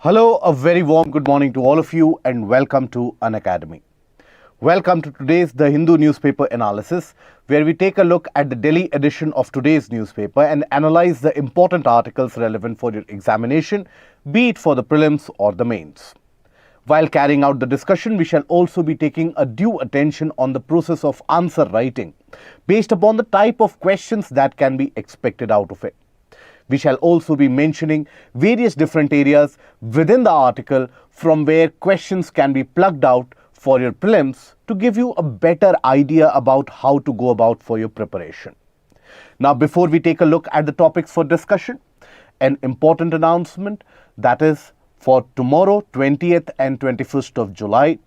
Hello, a very warm good morning to all of you and welcome to Unacademy. Welcome to today's The Hindu newspaper analysis, where we take a look at the Delhi edition of today's newspaper and analyze the important articles relevant for your examination, be it for the prelims or the mains. While carrying out the discussion, we shall also be taking a due attention on the process of answer writing based upon the type of questions that can be expected out of it. We shall also be mentioning various different areas within the article from where questions can be plugged out for your prelims to give you a better idea about how to go about for your preparation. Now, before we take a look at the topics for discussion, an important announcement that is for tomorrow, 20th and 21st of July,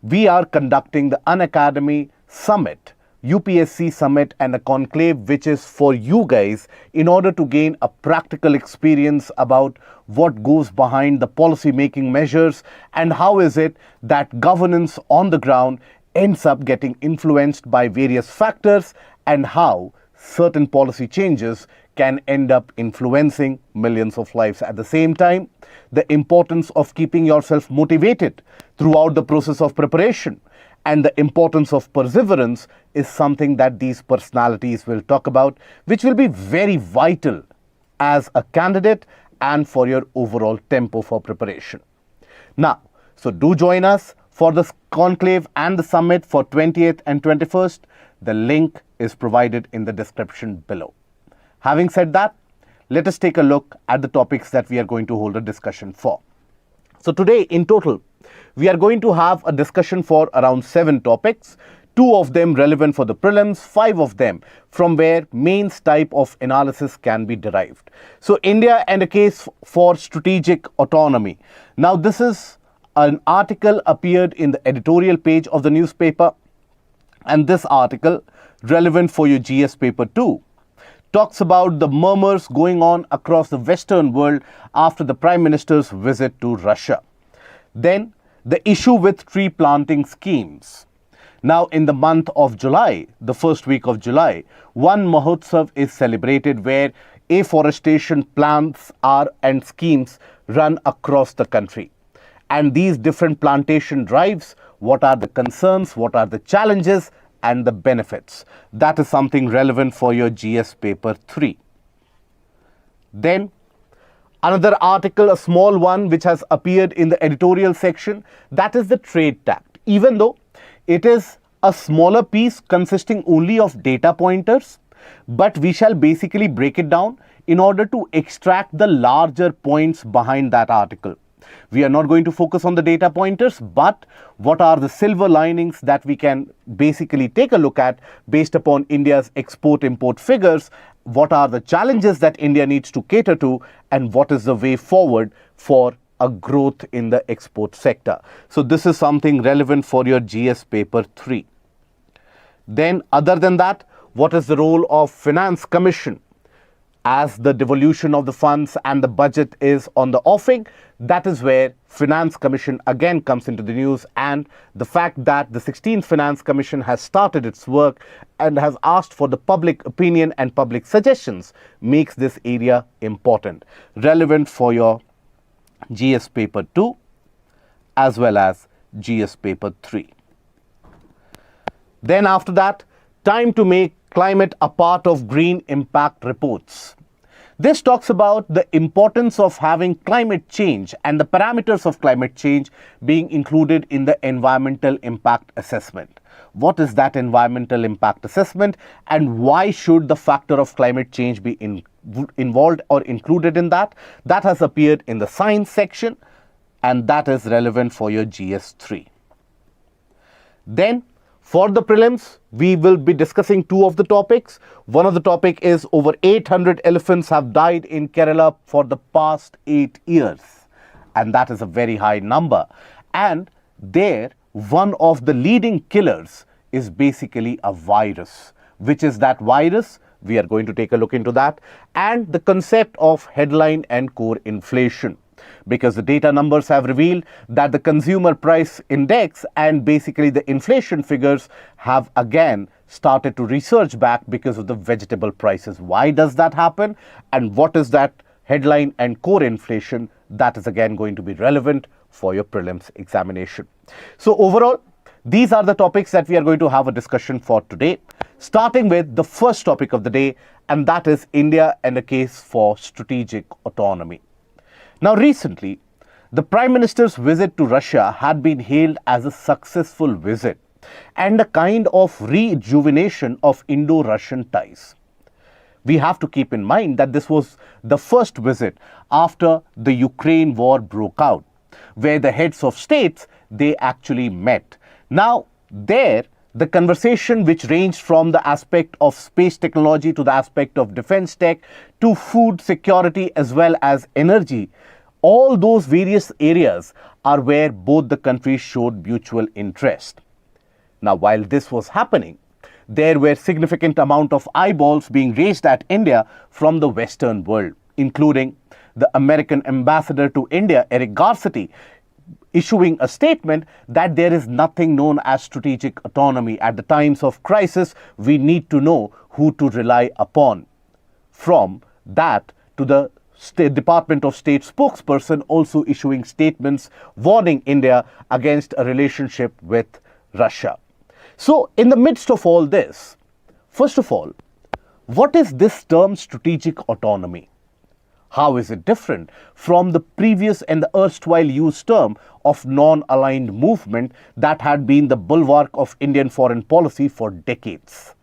we are conducting the Unacademy Summit, UPSC Summit and a conclave which is for you guys in order to gain a practical experience about what goes behind the policy making measures and how is it that governance on the ground ends up getting influenced by various factors and how certain policy changes can end up influencing millions of lives. At the same time, the importance of keeping yourself motivated throughout the process of preparation and the importance of perseverance is something that these personalities will talk about, which will be very vital as a candidate and for your overall tempo for preparation. Now, so do join us for the conclave and the summit for 20th and 21st. The link is provided in the description below. Having said that, let us take a look at the topics that we are going to hold a discussion for. So today in total, we are going to have a discussion for around 7 topics, 2 of them relevant for the prelims, 5 of them from where mains type of analysis can be derived. So India and a case for strategic autonomy. Now this is an article appeared in the editorial page of the newspaper, and this article relevant for your GS paper 2 talks about the murmurs going on across the Western world after the Prime Minister's visit to Russia. Then the issue with tree planting schemes. Now in the month of July, the first week of July, one Mahotsav is celebrated where afforestation plans and schemes run across the country. And these different plantation drives, what are the concerns, what are the challenges and the benefits? That is something relevant for your GS paper 3. Then another article, a small one which has appeared in the editorial section, that is the trade tact. Even though it is a smaller piece consisting only of data pointers, but we shall basically break it down in order to extract the larger points behind that article. We are not going to focus on the data pointers, but what are the silver linings that we can basically take a look at based upon India's export-import figures, what are the challenges that India needs to cater to, and what is the way forward for a growth in the export sector. So this is something relevant for your GS paper 3. Then other than that, what is the role of Finance Commission? As the devolution of the funds and the budget is on the offing, that is where Finance Commission again comes into the news, and the fact that the 16th Finance Commission has started its work and has asked for the public opinion and public suggestions makes this area important, relevant for your GS paper 2 as well as GS paper 3. Then after that, time to make climate a part of green impact reports. This talks about the importance of having climate change and the parameters of climate change being included in the environmental impact assessment. What is that environmental impact assessment and why should the factor of climate change be involved or included in that? That has appeared in the science section and that is relevant for your GS3. Then for the prelims, we will be discussing 2 of the topics. One of the topic is over 800 elephants have died in Kerala for the past 8 years. And that is a very high number. And there, one of the leading killers is basically a virus. Which is that virus? We are going to take a look into that. And the concept of headline and core inflation. Because the data numbers have revealed that the consumer price index and basically the inflation figures have again started to resurge back because of the vegetable prices. Why does that happen? And what is that headline and core inflation. That is again going to be relevant for your prelims examination. So overall, these are the topics that we are going to have a discussion for today, starting with the first topic of the day, and that is India and a case for strategic autonomy. Now, recently, the Prime Minister's visit to Russia had been hailed as a successful visit and a kind of rejuvenation of Indo-Russian ties. We have to keep in mind that this was the first visit after the Ukraine war broke out, where the heads of states, they actually met. Now, there, the conversation which ranged from the aspect of space technology to the aspect of defense tech to food security as well as energy, all those various areas are where both the countries showed mutual interest. Now, while this was happening, there were significant amount of eyeballs being raised at India from the Western world, including the American ambassador to India, Eric Garcetti, issuing a statement that there is nothing known as strategic autonomy. At the times of crisis, we need to know who to rely upon. From that to the Department of State spokesperson also issuing statements warning India against a relationship with Russia. So, in the midst of all this, first of all, what is this term strategic autonomy? How is it different from the previous and the erstwhile used term of non-aligned movement that had been the bulwark of Indian foreign policy for decades?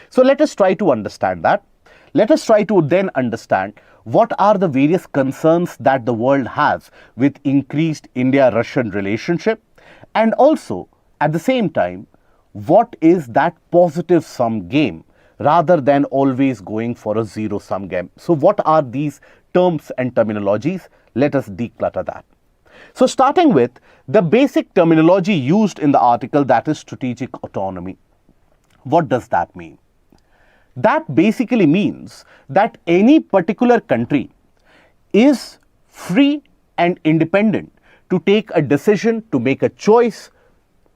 So let us try to understand that. Let us try to then understand what are the various concerns that the world has with increased India-Russian relationship, and also at the same time, what is that positive sum game rather than always going for a zero-sum game. So what are these terms and terminologies? Let us declutter that. So starting with the basic terminology used in the article, that is strategic autonomy. What does that mean? That basically means that any particular country is free and independent to take a decision, to make a choice,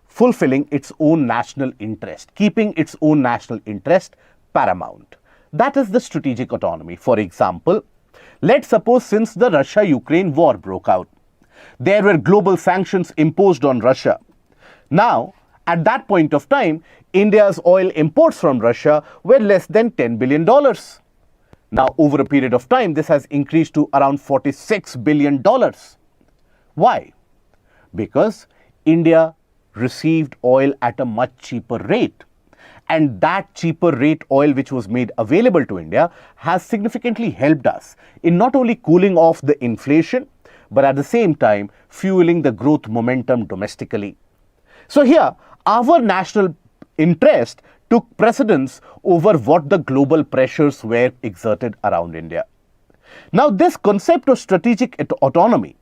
fulfilling its own national interest, keeping its own national interest paramount. That is the strategic autonomy. For example, let's suppose since the Russia-Ukraine war broke out, there were global sanctions imposed on Russia. Now, at that point of time, India's oil imports from Russia were less than $10 billion. Now, over a period of time, this has increased to around $46 billion. Why? Because India received oil at a much cheaper rate. And that cheaper rate oil which was made available to India has significantly helped us in not only cooling off the inflation, but at the same time fueling the growth momentum domestically. So here, our national interest took precedence over what the global pressures were exerted around India. Now, this concept of strategic autonomy,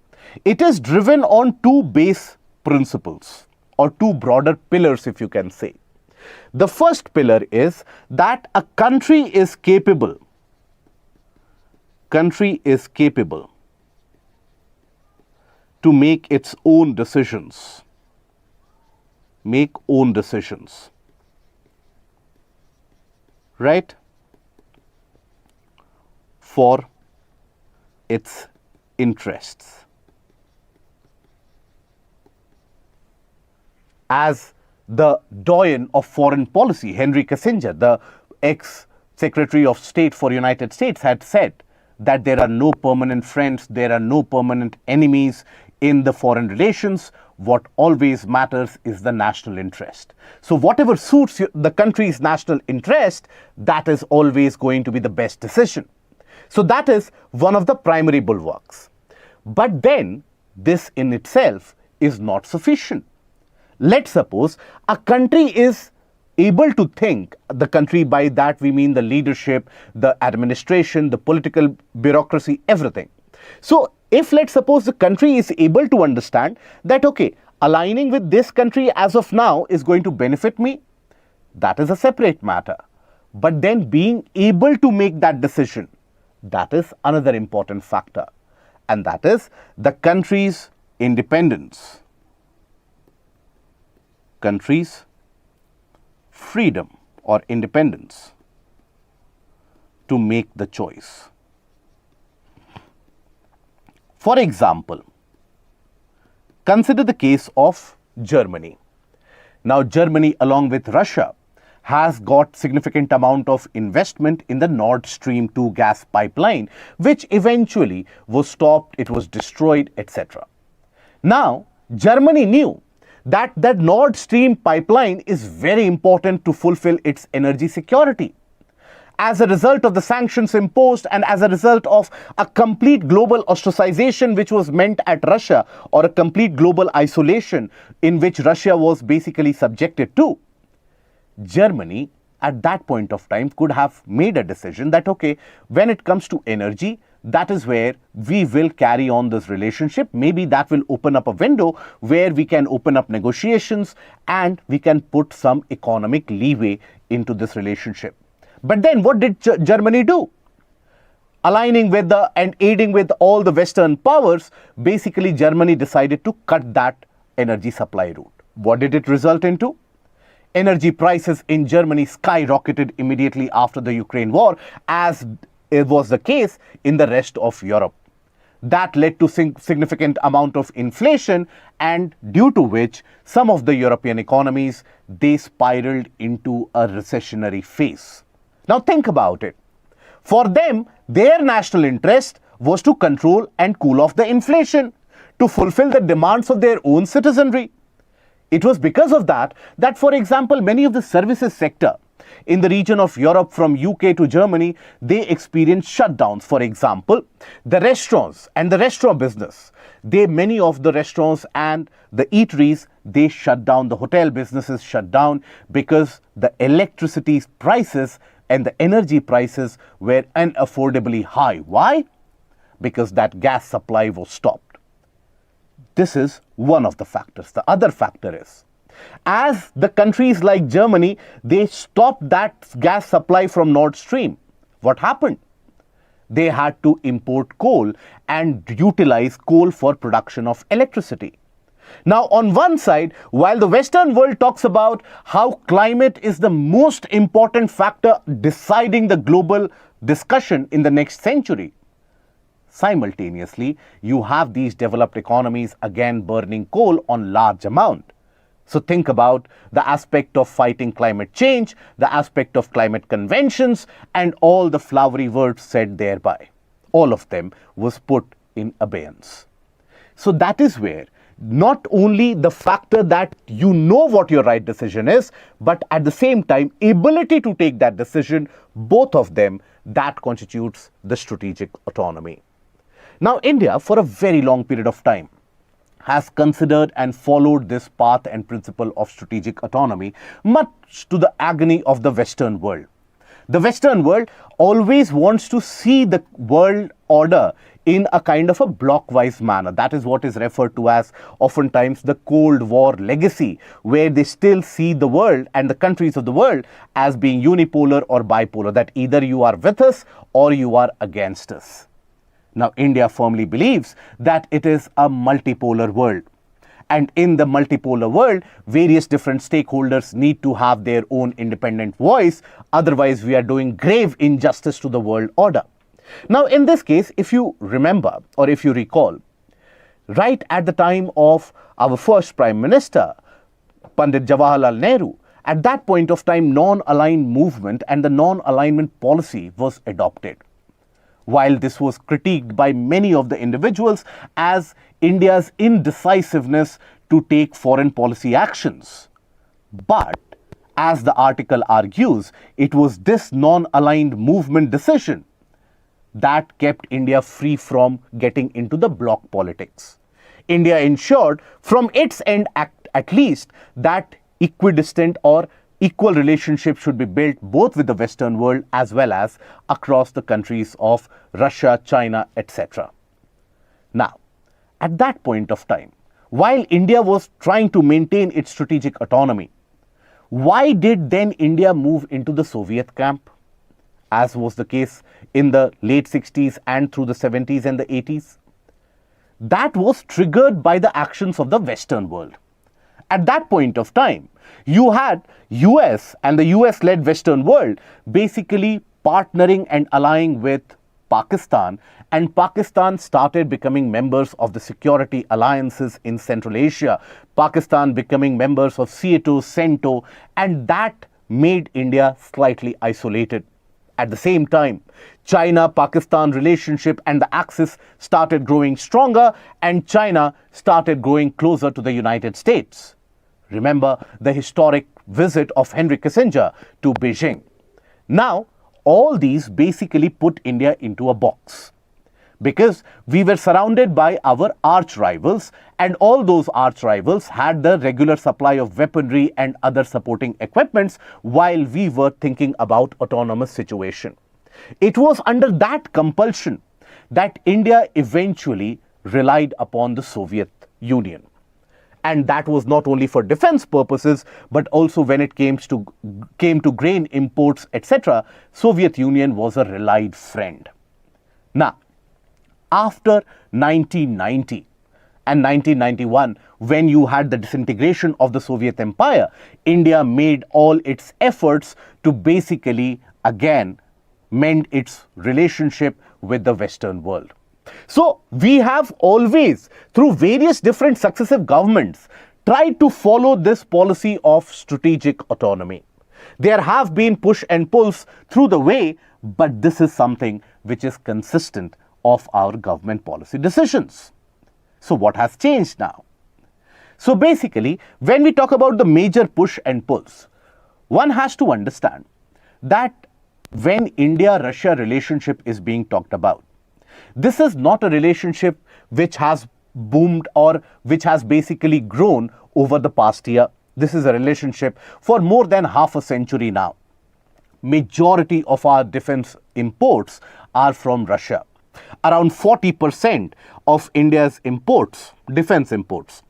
it is driven on two base principles or two broader pillars, if you can say. The first pillar is that a country is capable to make its own decisions, right, for its interests. As the doyen of foreign policy, Henry Kissinger, the ex-Secretary of State for United States, had said that there are no permanent friends, there are no permanent enemies in the foreign relations. What always matters is the national interest. So whatever suits the country's national interest, that is always going to be the best decision. So that is one of the primary bulwarks. But then this in itself is not sufficient. Let's suppose a country is able to think, the country, by that we mean the leadership, the administration, the political bureaucracy, everything. So if let's suppose the country is able to understand that, okay, aligning with this country as of now is going to benefit me, that is a separate matter. But then being able to make that decision, that is another important factor. And that is the country's independence, country's freedom or independence to make the choice. For example, consider the case of Germany. Now, Germany, along with Russia, has got significant amount of investment in the Nord Stream 2 gas pipeline, which eventually was stopped, it was destroyed, etc. Now, Germany knew that that Nord Stream pipeline is very important to fulfill its energy security. As a result of the sanctions imposed and as a result of a complete global ostracization which was meant at Russia, or a complete global isolation in which Russia was basically subjected to, Germany at that point of time could have made a decision that, okay, when it comes to energy, that is where we will carry on this relationship. Maybe that will open up a window where we can open up negotiations and we can put some economic leeway into this relationship. But then what did Germany do? Aligning with and aiding with all the Western powers, basically Germany decided to cut that energy supply route. What did it result into? Energy prices in Germany skyrocketed immediately after the Ukraine war, as it was the case in the rest of Europe. That led to significant amount of inflation, and due to which some of the European economies, they spiraled into a recessionary phase. Now think about it. For them, their national interest was to control and cool off the inflation, to fulfill the demands of their own citizenry. It was because of that, for example, many of the services sector in the region of Europe from UK to Germany, they experienced shutdowns. For example, the restaurants and the restaurant business, many of the restaurants and the eateries, they shut down, the hotel businesses shut down because the electricity prices and the energy prices were unaffordably high. Why? Because that gas supply was stopped. This is one of the factors. The other factor is, as the countries like Germany, they stopped that gas supply from Nord Stream. What happened? They had to import coal and utilize coal for production of electricity. Now, on one side, while the Western world talks about how climate is the most important factor deciding the global discussion in the next century, simultaneously, you have these developed economies again burning coal on large amount. So think about the aspect of fighting climate change, the aspect of climate conventions, and all the flowery words said thereby. All of them was put in abeyance. So that is where not only the factor that you know what your right decision is, but at the same time, ability to take that decision, both of them, that constitutes the strategic autonomy. Now, India, for a very long period of time, has considered and followed this path and principle of strategic autonomy, much to the agony of the Western world. The Western world always wants to see the world order in a kind of a blockwise manner. That is what is referred to as oftentimes the Cold War legacy, where they still see the world and the countries of the world as being unipolar or bipolar, that either you are with us or you are against us. Now, India firmly believes that it is a multipolar world. And in the multipolar world, various different stakeholders need to have their own independent voice. Otherwise, we are doing grave injustice to the world order. Now, in this case, if you remember or if you recall, right at the time of our first Prime Minister, Pandit Jawaharlal Nehru, at that point of time, non-aligned movement and the non-alignment policy was adopted. While this was critiqued by many of the individuals as India's indecisiveness to take foreign policy actions. But as the article argues, it was this non-aligned movement decision that kept India free from getting into the bloc politics. India ensured from its end at least that equidistant or equal relationship should be built both with the Western world as well as across the countries of Russia, China, etc. Now, at that point of time, while India was trying to maintain its strategic autonomy, why did then India move into the Soviet camp, as was the case in the late 60s and through the 70s and the 80s? That was triggered by the actions of the Western world. At that point of time, you had US and the US-led Western world basically partnering and allying with Pakistan, and Pakistan started becoming members of the security alliances in Central Asia, Pakistan becoming members of CETO, CENTO, and that made India slightly isolated. At the same time, China-Pakistan relationship and the axis started growing stronger, and China started growing closer to the United States. Remember the historic visit of Henry Kissinger to Beijing. Now, all these basically put India into a box, because we were surrounded by our arch rivals, and all those arch rivals had the regular supply of weaponry and other supporting equipments, while we were thinking about autonomous situation. It was under that compulsion that India eventually relied upon the Soviet Union. And that was not only for defense purposes, but also when it came to grain imports, etc., Soviet Union was a relied friend. Now, after 1990 and 1991, when you had the disintegration of the Soviet Empire, India made all its efforts to basically again mend its relationship with the Western world. So we have always, through various different successive governments, tried to follow this policy of strategic autonomy. There have been push and pulls through the way, but this is something which is consistent of our government policy decisions. So what has changed now? So basically, when we talk about the major push and pulls, one has to understand that when India-Russia relationship is being talked about, this is not a relationship which has boomed or which has basically grown over the past year. This is a relationship for more than half a century now. Majority of our defense imports are from Russia. Around 40% of India's imports, defense imports,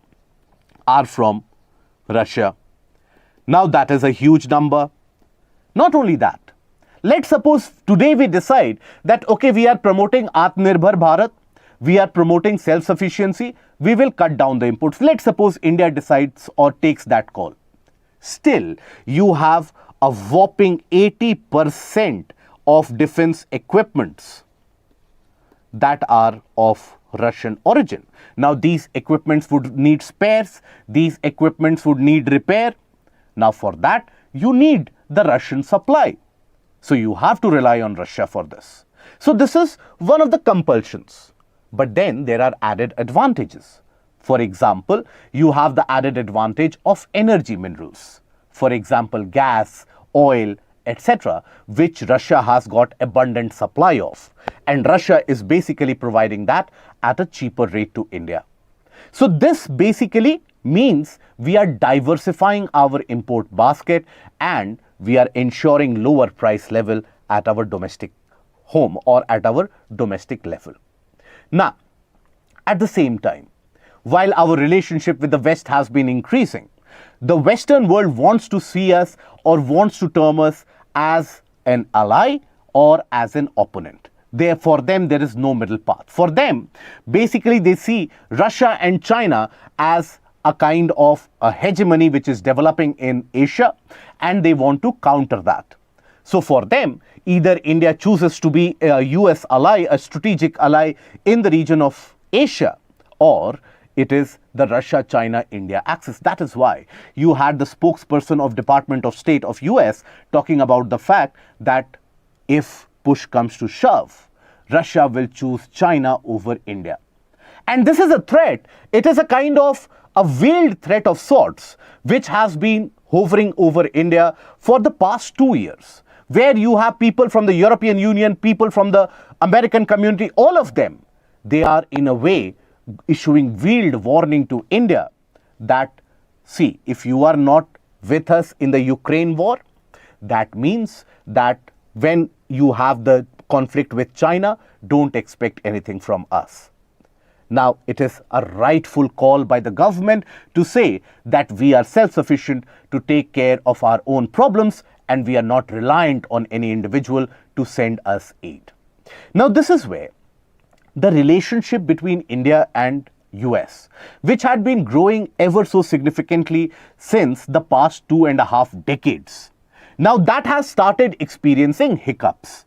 are from Russia. Now that is a huge number. Not only that, let's suppose today we decide that, okay, we are promoting Atmanirbhar Bharat, we are promoting self-sufficiency, we will cut down the imports. Let's suppose India decides or takes that call. Still, you have a whopping 80% of defense equipments that are of Russian origin. Now, these equipments would need spares, these equipments would need repair. Now, for that, you need the Russian supply. So you have to rely on Russia for this. So this is one of the compulsions. But then there are added advantages. For example, you have the added advantage of energy minerals. For example, gas, oil, etc., which Russia has got abundant supply of. And Russia is basically providing that at a cheaper rate to India. So this basically means we are diversifying our import basket and we are ensuring lower price level at our domestic home or at our domestic level. Now, at the same time, while our relationship with the West has been increasing, the Western world wants to see us or wants to term us as an ally or as an opponent. For them, there is no middle path. For them, basically, they see Russia and China as a kind of a hegemony which is developing in Asia, and they want to counter that. So for them, either India chooses to be a US ally, a strategic ally in the region of Asia, or it is the Russia-China-India axis. That is why you had the spokesperson of Department of State of US talking about the fact that if push comes to shove, Russia will choose China over India. And this is a threat. It is a kind of a veiled threat of sorts, which has been hovering over India for the past 2 years, where you have people from the European Union, people from the American community, all of them, they are in a way issuing veiled warning to India that, see, if you are not with us in the Ukraine war, that means that when you have the conflict with China, don't expect anything from us. Now, it is a rightful call by the government to say that we are self-sufficient to take care of our own problems and we are not reliant on any individual to send us aid. Now, this is where the relationship between India and US, which had been growing ever so significantly since the past 2.5 decades, now that has started experiencing hiccups.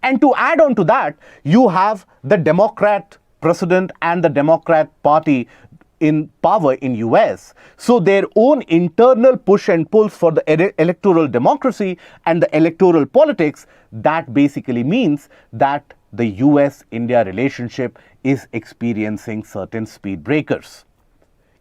And to add on to that, you have the Democrat president and the Democrat party in power in US. So their own internal push and pulls for the electoral democracy and the electoral politics, that basically means that the US-India relationship is experiencing certain speed breakers.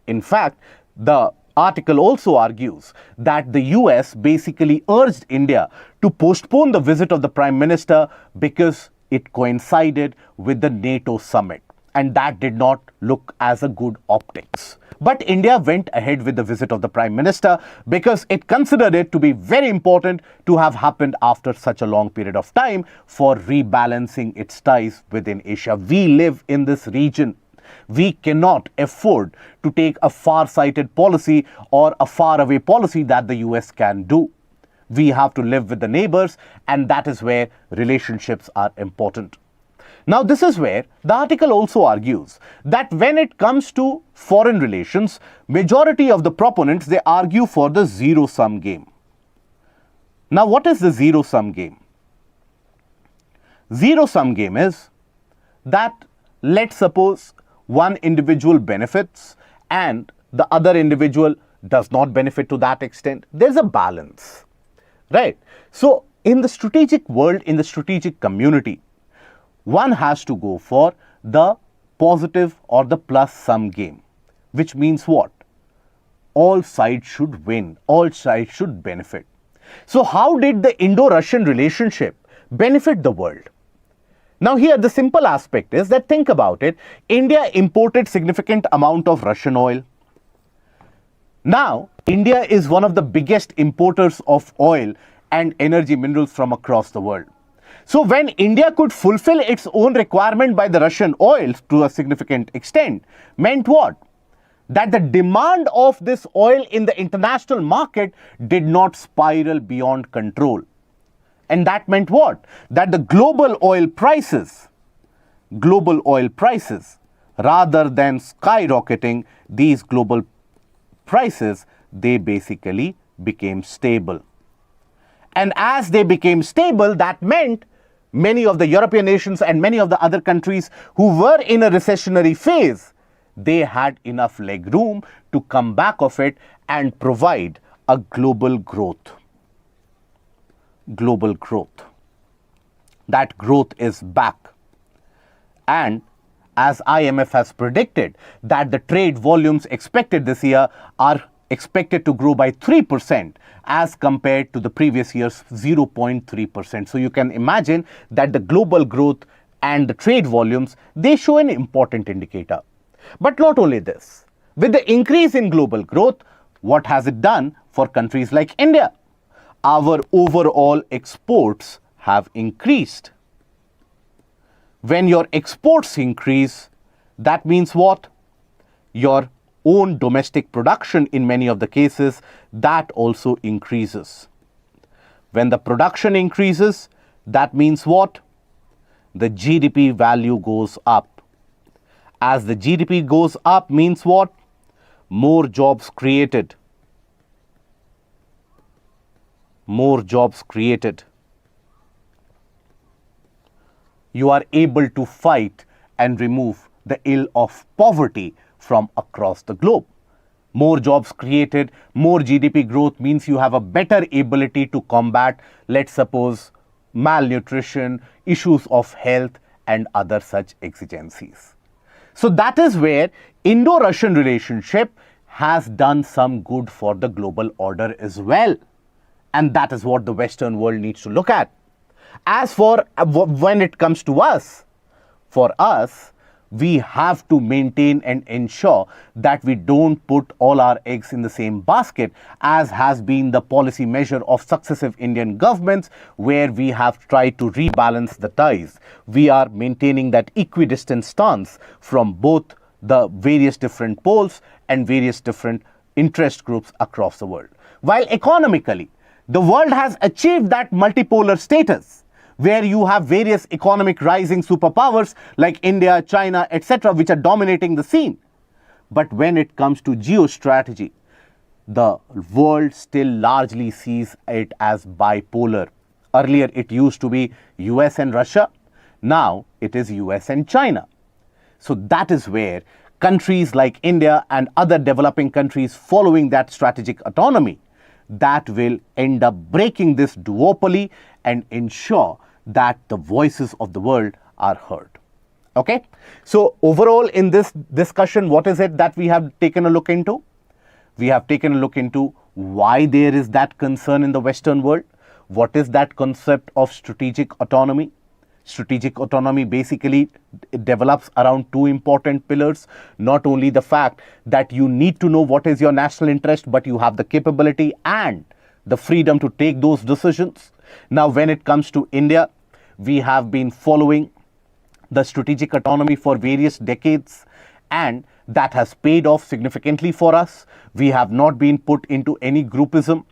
In fact, the article also argues that the US basically urged India to postpone the visit of the Prime Minister because it coincided with the NATO summit, and that did not look as a good optics. But India went ahead with the visit of the Prime Minister because it considered it to be very important to have happened after such a long period of time for rebalancing its ties within Asia. We live in this region. We cannot afford to take a far-sighted policy or a far-away policy that the US can do. We have to live with the neighbors, and that is where relationships are important. Now, this is where the article also argues that when it comes to foreign relations, majority of the proponents, they argue for the zero-sum game. Now, what is the zero-sum game? Zero-sum game is that, let's suppose, one individual benefits and the other individual does not benefit to that extent. There's a balance, right? So, in the strategic world, in the strategic community, one has to go for the positive or the plus sum game, which means what? All sides should win, all sides should benefit. So how did the Indo-Russian relationship benefit the world? Now here the simple aspect is that, think about it, India imported significant amount of Russian oil. Now India is one of the biggest importers of oil and energy minerals from across the world. So when India could fulfill its own requirement by the Russian oil to a significant extent, meant what? That the demand of this oil in the international market did not spiral beyond control. And that meant what? That the global oil prices, rather than skyrocketing, these global prices, they basically became stable. And as they became stable, that meant many of the European nations and many of the other countries who were in a recessionary phase, they had enough leg room to come back of it and provide a global growth. Global growth. That growth is back. And as IMF has predicted that the trade volumes expected this year are expected to grow by 3% as compared to the previous year's 0.3%. So you can imagine that the global growth and the trade volumes, they show an important indicator. But not only this, with the increase in global growth, what has it done for countries like India? Our overall exports have increased. When your exports increase, that means what? Your own domestic production in many of the cases, that also increases. When the production increases, that means what? The GDP value goes up. As the GDP goes up means what? More jobs created. More jobs created. You are able to fight and remove the ill of poverty from across the globe. More jobs created, more GDP growth means you have a better ability to combat, let's suppose, malnutrition, issues of health and other such exigencies. So that is where Indo-Russian relationship has done some good for the global order as well. And that is what the Western world needs to look at. As for when it comes to us, for us, we have to maintain and ensure that we don't put all our eggs in the same basket, as has been the policy measure of successive Indian governments, where we have tried to rebalance the ties. We are maintaining that equidistant stance from both the various different poles and various different interest groups across the world. While economically, the world has achieved that multipolar status, where you have various economic rising superpowers like India, China, etc., which are dominating the scene. But when it comes to geostrategy, the world still largely sees it as bipolar. Earlier, it used to be US and Russia. Now, it is US and China. So that is where countries like India and other developing countries following that strategic autonomy, that will end up breaking this duopoly and ensure that the voices of the world are heard. Okay? So overall in this discussion, what is it that we have taken a look into? We have taken a look into why there is that concern in the Western world. What is that concept of strategic autonomy? Strategic autonomy basically develops around two important pillars. Not only the fact that you need to know what is your national interest, but you have the capability and the freedom to take those decisions. Now, when it comes to India, we have been following the strategic autonomy for various decades, and that has paid off significantly for us. We have not been put into any groupism,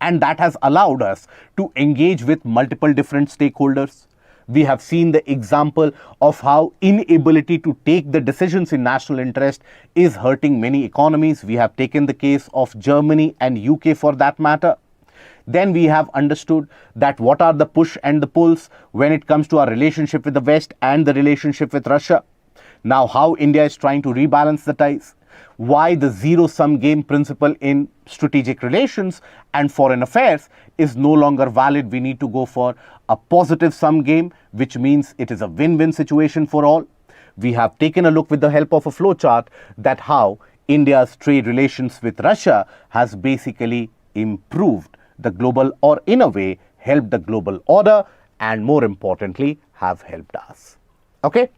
and that has allowed us to engage with multiple different stakeholders. We have seen the example of how inability to take the decisions in national interest is hurting many economies. We have taken the case of Germany and UK for that matter. Then we have understood that what are the push and the pulls when it comes to our relationship with the West and the relationship with Russia. Now, how India is trying to rebalance the ties. Why the zero-sum game principle in strategic relations and foreign affairs is no longer valid. We need to go for a positive sum game, which means it is a win-win situation for all. We have taken a look with the help of a flowchart that how India's trade relations with Russia has basically improved the global, or in a way helped the global order, and more importantly have helped us. Okay,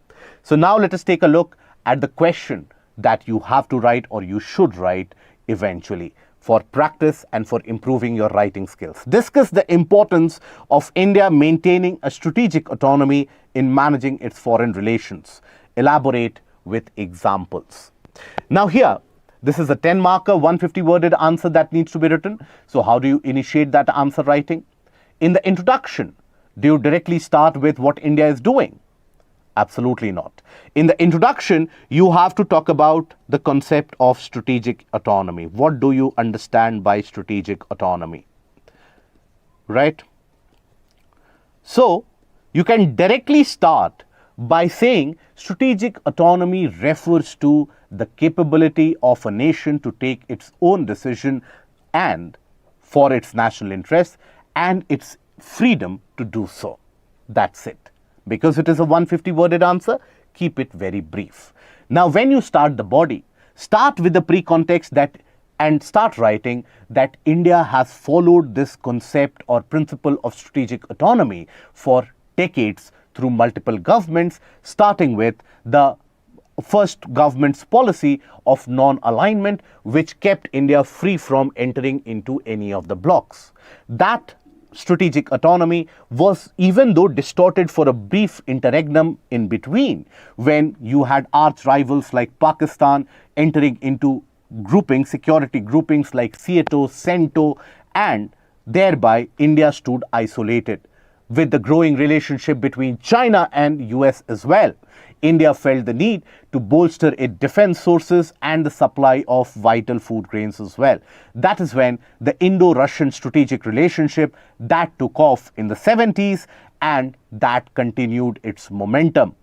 so now let us take a look at the question that you have to write, or you should write eventually, for practice and for improving your writing skills. Discuss the importance of India maintaining a strategic autonomy in managing its foreign relations. Elaborate with examples. Now here, this is a 10 marker, 150 worded answer that needs to be written. So how do you initiate that answer writing? In the introduction, do you directly start with what India is doing? Absolutely not. In the introduction, you have to talk about the concept of strategic autonomy. What do you understand by strategic autonomy? Right? So, you can directly start by saying strategic autonomy refers to the capability of a nation to take its own decision and for its national interests and its freedom to do so. That's it. Because it is a 150 worded answer, keep it very brief. Now, when you start the body, start with the pre-context that and start writing that India has followed this concept or principle of strategic autonomy for decades through multiple governments, starting with the first government's policy of non-alignment, which kept India free from entering into any of the blocs. That strategic autonomy was, even though distorted for a brief interregnum in between, when you had arch rivals like Pakistan entering into groupings, security groupings like CETO, CENTO, and thereby India stood isolated. With the growing relationship between China and US as well, India felt the need to bolster its defense sources and the supply of vital food grains as well. That is when the Indo-Russian strategic relationship that took off in the 70s, and that continued its momentum.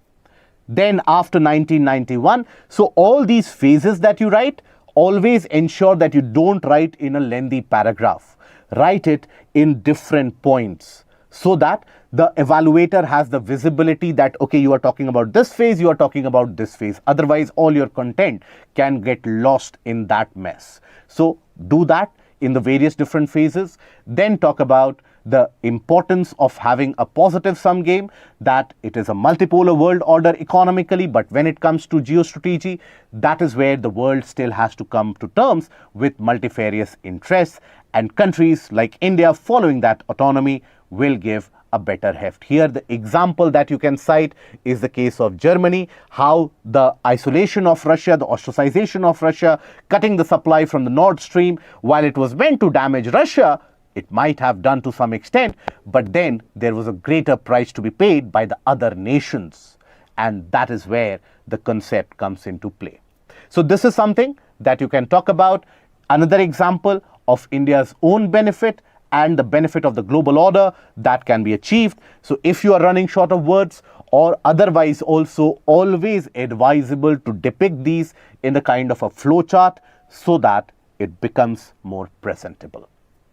Then after 1991, so all these phases that you write, always ensure that you don't write in a lengthy paragraph. Write it in different points, so that the evaluator has the visibility that, okay, you are talking about this phase, you are talking about this phase. Otherwise, all your content can get lost in that mess. So do that in the various different phases. Then talk about the importance of having a positive sum game, that it is a multipolar world order economically, but when it comes to geostrategy, that is where the world still has to come to terms with multifarious interests, and countries like India following that autonomy will give a better heft. Here, the example that you can cite is the case of Germany, how the isolation of Russia, the ostracization of Russia, cutting the supply from the Nord Stream, while it was meant to damage Russia, it might have done to some extent, but then there was a greater price to be paid by the other nations. And that is where the concept comes into play. So this is something that you can talk about. Another example of India's own benefit and the benefit of the global order that can be achieved. So if you are running short of words or otherwise, also always advisable to depict these in the kind of a flow chart so that it becomes more presentable.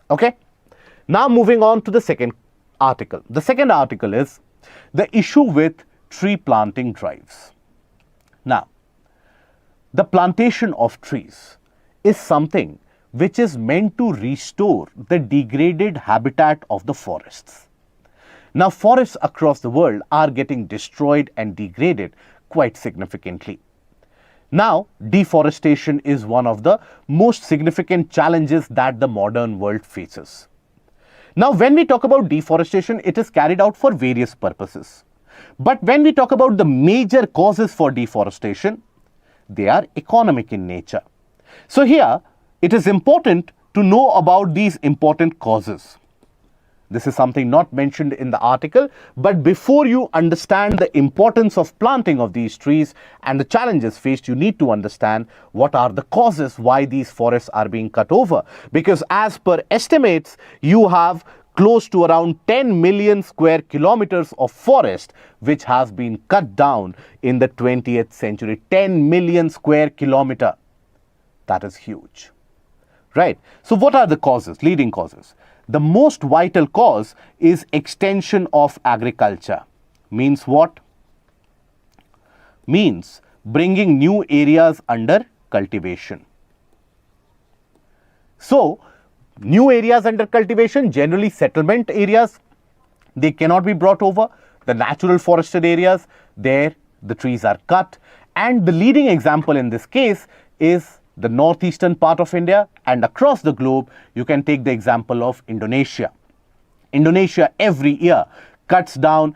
Okay. Now moving on to the second article. The second article is the issue with tree planting drives. Now, the plantation of trees is something which is meant to restore the degraded habitat of the forests. Now, forests across the world are getting destroyed and degraded quite significantly. Now, deforestation is one of the most significant challenges that the modern world faces. Now, when we talk about deforestation, it is carried out for various purposes. But when we talk about the major causes for deforestation, they are economic in nature. So here, it is important to know about these important causes. This is something not mentioned in the article, but before you understand the importance of planting of these trees and the challenges faced, you need to understand what are the causes why these forests are being cut over. Because as per estimates, you have close to around 10 million square kilometers of forest which have been cut down in the 20th century. 10 million square kilometer. That is huge. Right? So what are the causes, leading causes? The most vital cause is extension of agriculture. Means what? Means bringing new areas under cultivation. So, new areas under cultivation, generally settlement areas, they cannot be brought over. The natural forested areas, there the trees are cut. And the leading example in this case is the northeastern part of India, and across the globe, you can take the example of Indonesia. Indonesia every year cuts down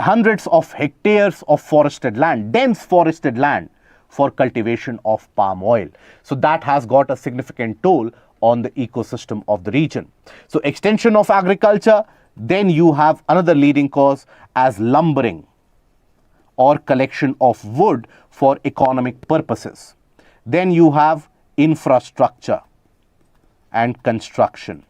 hundreds of hectares of forested land, dense forested land, for cultivation of palm oil. So that has got a significant toll on the ecosystem of the region. So extension of agriculture, then you have another leading cause as lumbering or collection of wood for economic purposes. Then you have infrastructure and construction.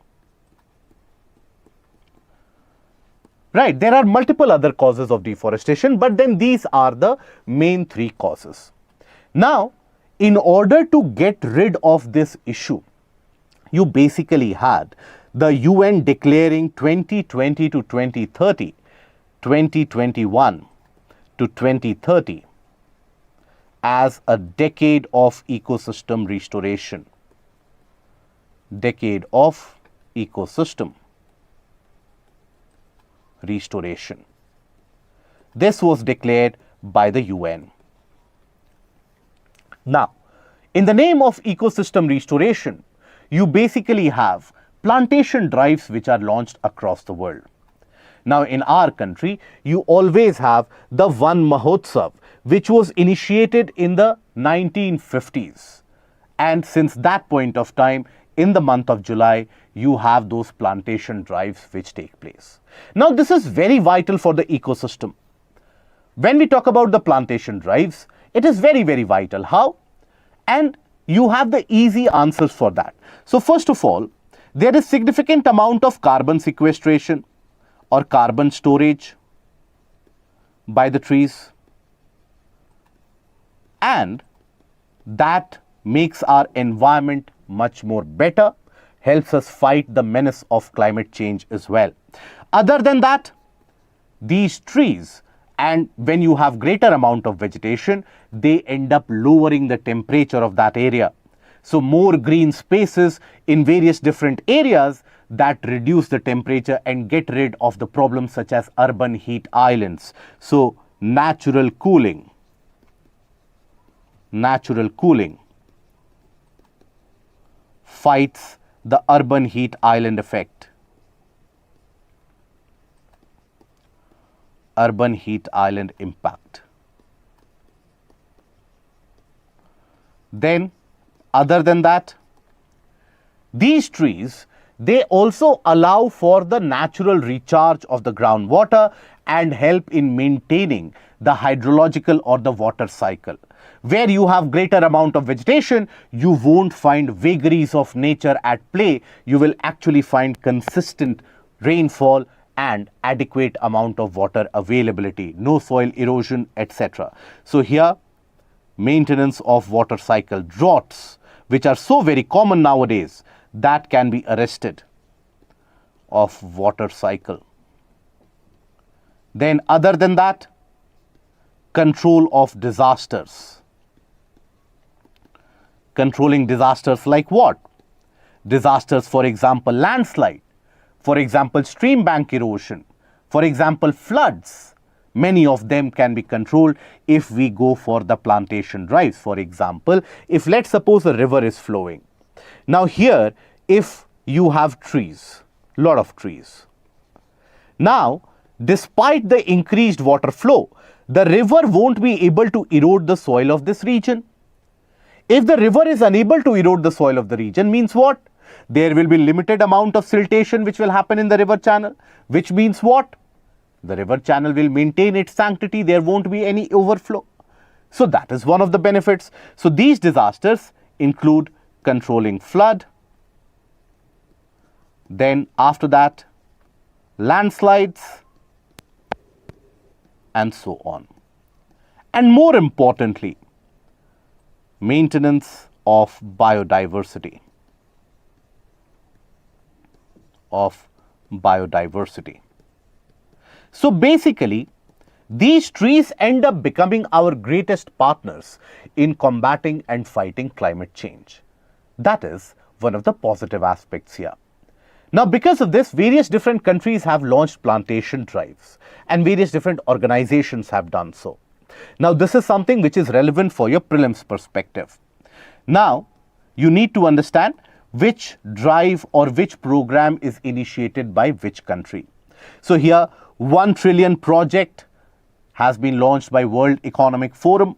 Right, there are multiple other causes of deforestation, but then these are the main three causes. Now, in order to get rid of this issue, you basically had the UN declaring 2020 to 2030, 2021 to 2030 as a decade of ecosystem restoration. Decade of ecosystem restoration. This was declared by the UN. Now, in the name of ecosystem restoration, you basically have plantation drives which are launched across the world. Now, in our country, you always have the Van Mahotsav, which was initiated in the 1950s. And since that point of time, in the month of July, you have those plantation drives which take place. Now, this is very vital for the ecosystem. When we talk about the plantation drives, it is very, very vital. How? And you have the easy answers for that. So, first of all, there is significant amount of carbon sequestration or carbon storage by the trees, and that makes our environment much more better, helps us fight the menace of climate change as well. Other than that, these trees, and when you have greater amount of vegetation, they end up lowering the temperature of that area. So more green spaces in various different areas that reduce the temperature and get rid of the problems such as urban heat islands. So natural cooling fights the urban heat island effect. Urban heat island impact. Then, other than that, these trees, they also allow for the natural recharge of the groundwater and help in maintaining the hydrological or the water cycle. Where you have greater amount of vegetation, you won't find vagaries of nature at play. You will actually find consistent rainfall and adequate amount of water availability, no soil erosion, etc. So here, maintenance of water cycle, droughts, which are so very common nowadays, that can be arrested of water cycle. Then other than that, control of disasters. Controlling disasters like what? Disasters, for example, landslide, for example, stream bank erosion, for example, floods. Many of them can be controlled if we go for the plantation drives. For example, if let's suppose a river is flowing. Now here, if you have trees, lot of trees. Now, despite the increased water flow, the river won't be able to erode the soil of this region. If the river is unable to erode the soil of the region, means what? There will be limited amount of siltation which will happen in the river channel, which means what? The river channel will maintain its sanctity, there won't be any overflow. So that is one of the benefits. So these disasters include controlling flood, then after that, landslides, and so on. And more importantly, maintenance of biodiversity. So basically, these trees end up becoming our greatest partners in combating and fighting climate change. That is one of the positive aspects here. Now, because of this, various different countries have launched plantation drives and various different organizations have done so. Now, this is something which is relevant for your prelims perspective. Now, you need to understand which drive or which program is initiated by which country. So here, 1 trillion project has been launched by World Economic Forum.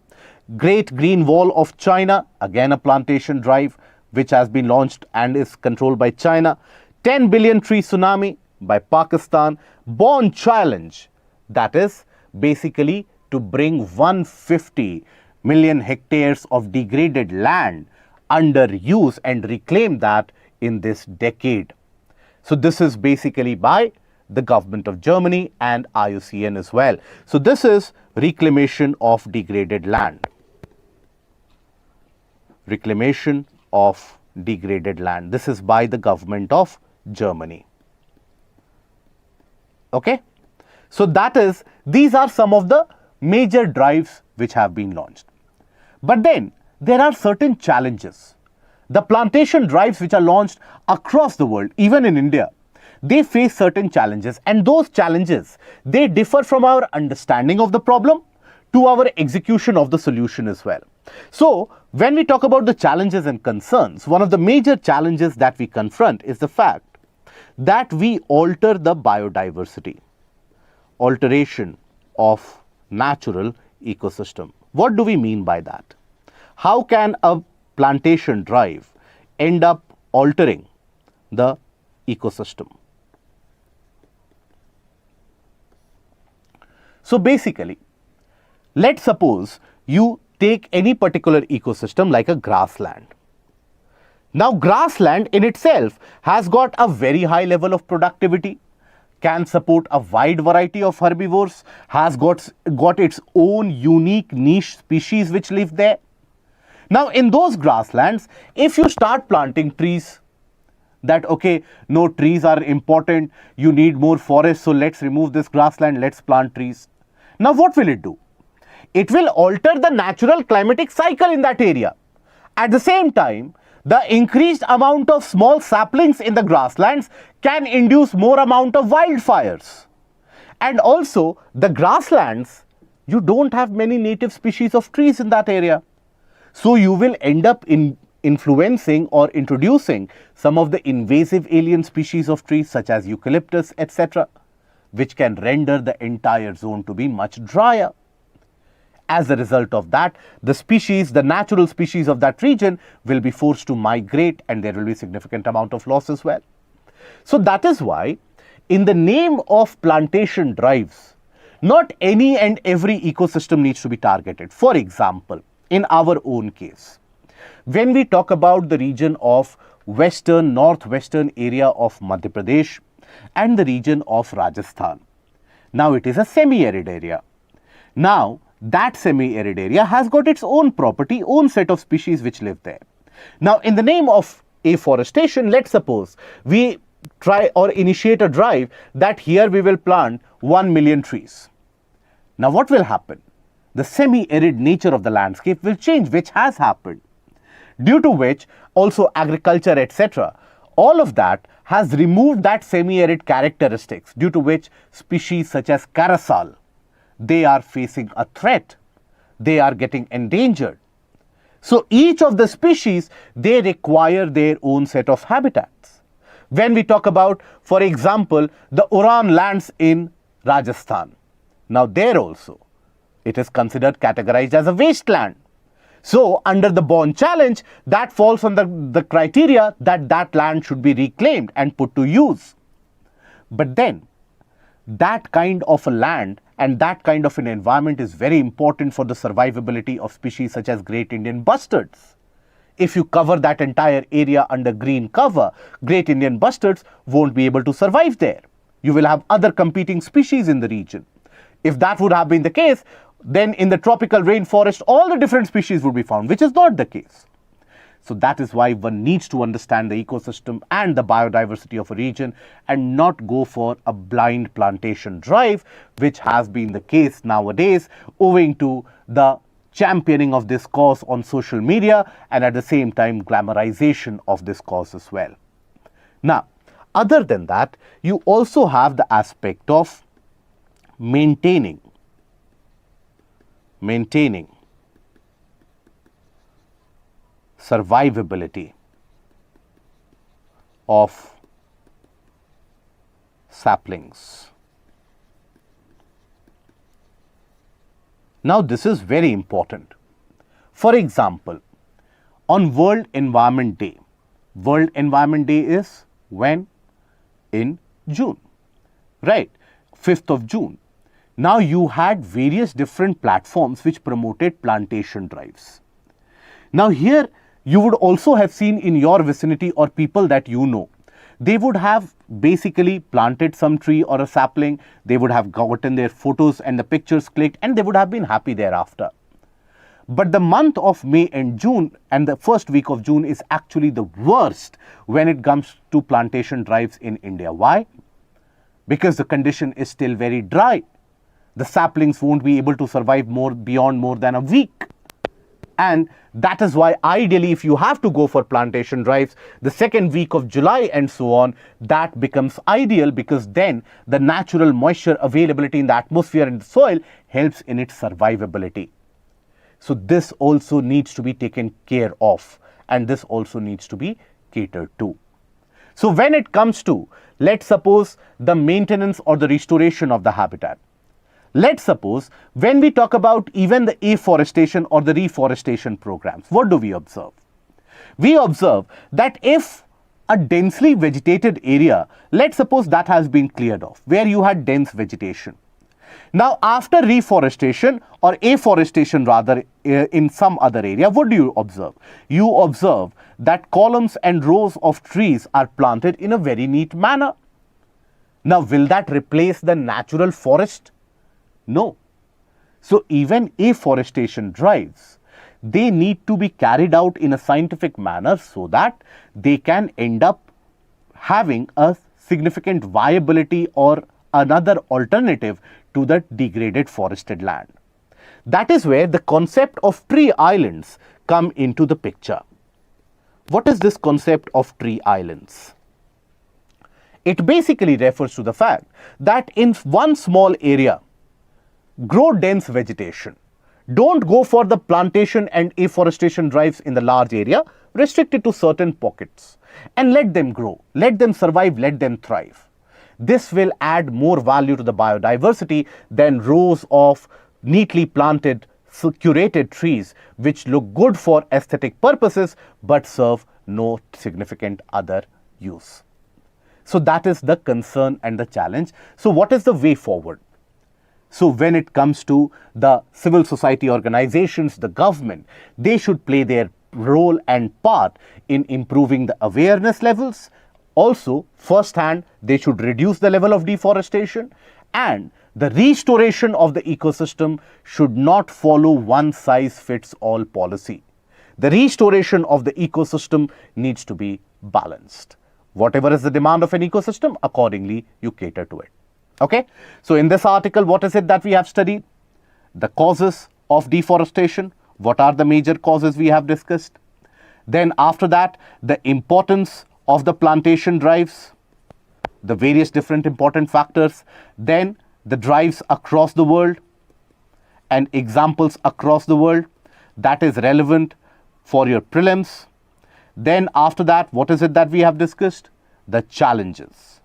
Great Green Wall of China, again a plantation drive which has been launched and is controlled by China. 10 billion tree tsunami by Pakistan. Born challenge, that is basically to bring 150 million hectares of degraded land under use and reclaim that in this decade. So this is basically by the government of Germany and IUCN as well. So this is reclamation of degraded land. Reclamation of degraded land. This is by the government of Germany. Okay. So that is, these are some of the major drives which have been launched. But then there are certain challenges. The plantation drives which are launched across the world, even in India, they face certain challenges, and those challenges, they differ from our understanding of the problem to our execution of the solution as well. So when we talk about the challenges and concerns, one of the major challenges that we confront is the fact that we alter the biodiversity, alteration of natural ecosystem. What do we mean by that? How can a plantation drive end up altering the ecosystem? So basically, let's suppose you take any particular ecosystem like a grassland. Now, grassland in itself has got a very high level of productivity, can support a wide variety of herbivores, has got its own unique niche species which live there. Now, in those grasslands, if you start planting trees, that okay, no, trees are important, you need more forest, so let's remove this grassland, let's plant trees. Now, what will it do? It will alter the natural climatic cycle in that area. At the same time, the increased amount of small saplings in the grasslands can induce more amount of wildfires. And also, the grasslands, you don't have many native species of trees in that area. So you will end up influencing or introducing some of the invasive alien species of trees such as eucalyptus, etc., which can render the entire zone to be much drier. As a result of that, the natural species of that region will be forced to migrate, and there will be significant amount of loss as well. So that is why, in the name of plantation drives, not any and every ecosystem needs to be targeted. For example, in our own case. When we talk about the region of western, northwestern area of Madhya Pradesh and the region of Rajasthan, now it is a semi-arid area. Now that semi-arid area has got its own property, own set of species which live there. Now in the name of afforestation, let's suppose we try or initiate a drive that here we will plant 1 million trees. Now what will happen? The semi-arid nature of the landscape will change, which has happened, due to which also agriculture, etc., all of that has removed that semi-arid characteristics, due to which species such as carousel, they are facing a threat, they are getting endangered. So each of the species, they require their own set of habitats. When we talk about, for example, the Uran lands in Rajasthan, now there also it is considered categorized as a wasteland. So under the Bond challenge, that falls on the criteria that that land should be reclaimed and put to use. But then that kind of a land and that kind of an environment is very important for the survivability of species such as great Indian bustards. If you cover that entire area under green cover, great Indian bustards won't be able to survive there. You will have other competing species in the region. If that would have been the case, then in the tropical rainforest, all the different species would be found, which is not the case. So that is why one needs to understand the ecosystem and the biodiversity of a region and not go for a blind plantation drive, which has been the case nowadays owing to the championing of this cause on social media and at the same time glamorization of this cause as well. Now, other than that, you also have the aspect of maintaining survivability of saplings. Now this is very important. For example, on World Environment Day is when? In June, right? 5th of June. Now you had various different platforms which promoted plantation drives. Now here you would also have seen in your vicinity or people that you know, they would have basically planted some tree or a sapling, they would have gotten their photos and the pictures clicked and they would have been happy thereafter. But the month of May and June and the first week of June is actually the worst when it comes to plantation drives in India. Why? Because the condition is still very dry. The saplings won't be able to survive beyond more than a week. And that is why ideally if you have to go for plantation drives, the second week of July and so on, that becomes ideal because then the natural moisture availability in the atmosphere and the soil helps in its survivability. So this also needs to be taken care of and this also needs to be catered to. So when it comes to, let's suppose, the maintenance or the restoration of the habitat, let's suppose when we talk about even the afforestation or the reforestation programs, what do we observe? We observe that if a densely vegetated area, let's suppose that has been cleared off, where you had dense vegetation. Now after reforestation or afforestation rather in some other area, what do you observe? You observe that columns and rows of trees are planted in a very neat manner. Now will that replace the natural forest? No. So even afforestation drives, they need to be carried out in a scientific manner so that they can end up having a significant viability or another alternative to the degraded forested land. That is where the concept of tree islands come into the picture. What is this concept of tree islands? It basically refers to the fact that in one small area, grow dense vegetation. Don't go for the plantation and afforestation drives in the large area, restrict it to certain pockets and let them grow, let them survive, let them thrive. This will add more value to the biodiversity than rows of neatly planted, curated trees which look good for aesthetic purposes but serve no significant other use. So that is the concern and the challenge. So what is the way forward? So when it comes to the civil society organizations, the government, they should play their role and part in improving the awareness levels. Also, firsthand, they should reduce the level of deforestation, and the restoration of the ecosystem should not follow one size fits all policy. The restoration of the ecosystem needs to be balanced. Whatever is the demand of an ecosystem, accordingly you cater to it. Okay, so in this article, what is it that we have studied? The causes of deforestation. What are the major causes we have discussed? Then after that, the importance of the plantation drives, the various different important factors, then the drives across the world and examples across the world that is relevant for your prelims. Then after that, what is it that we have discussed? The challenges.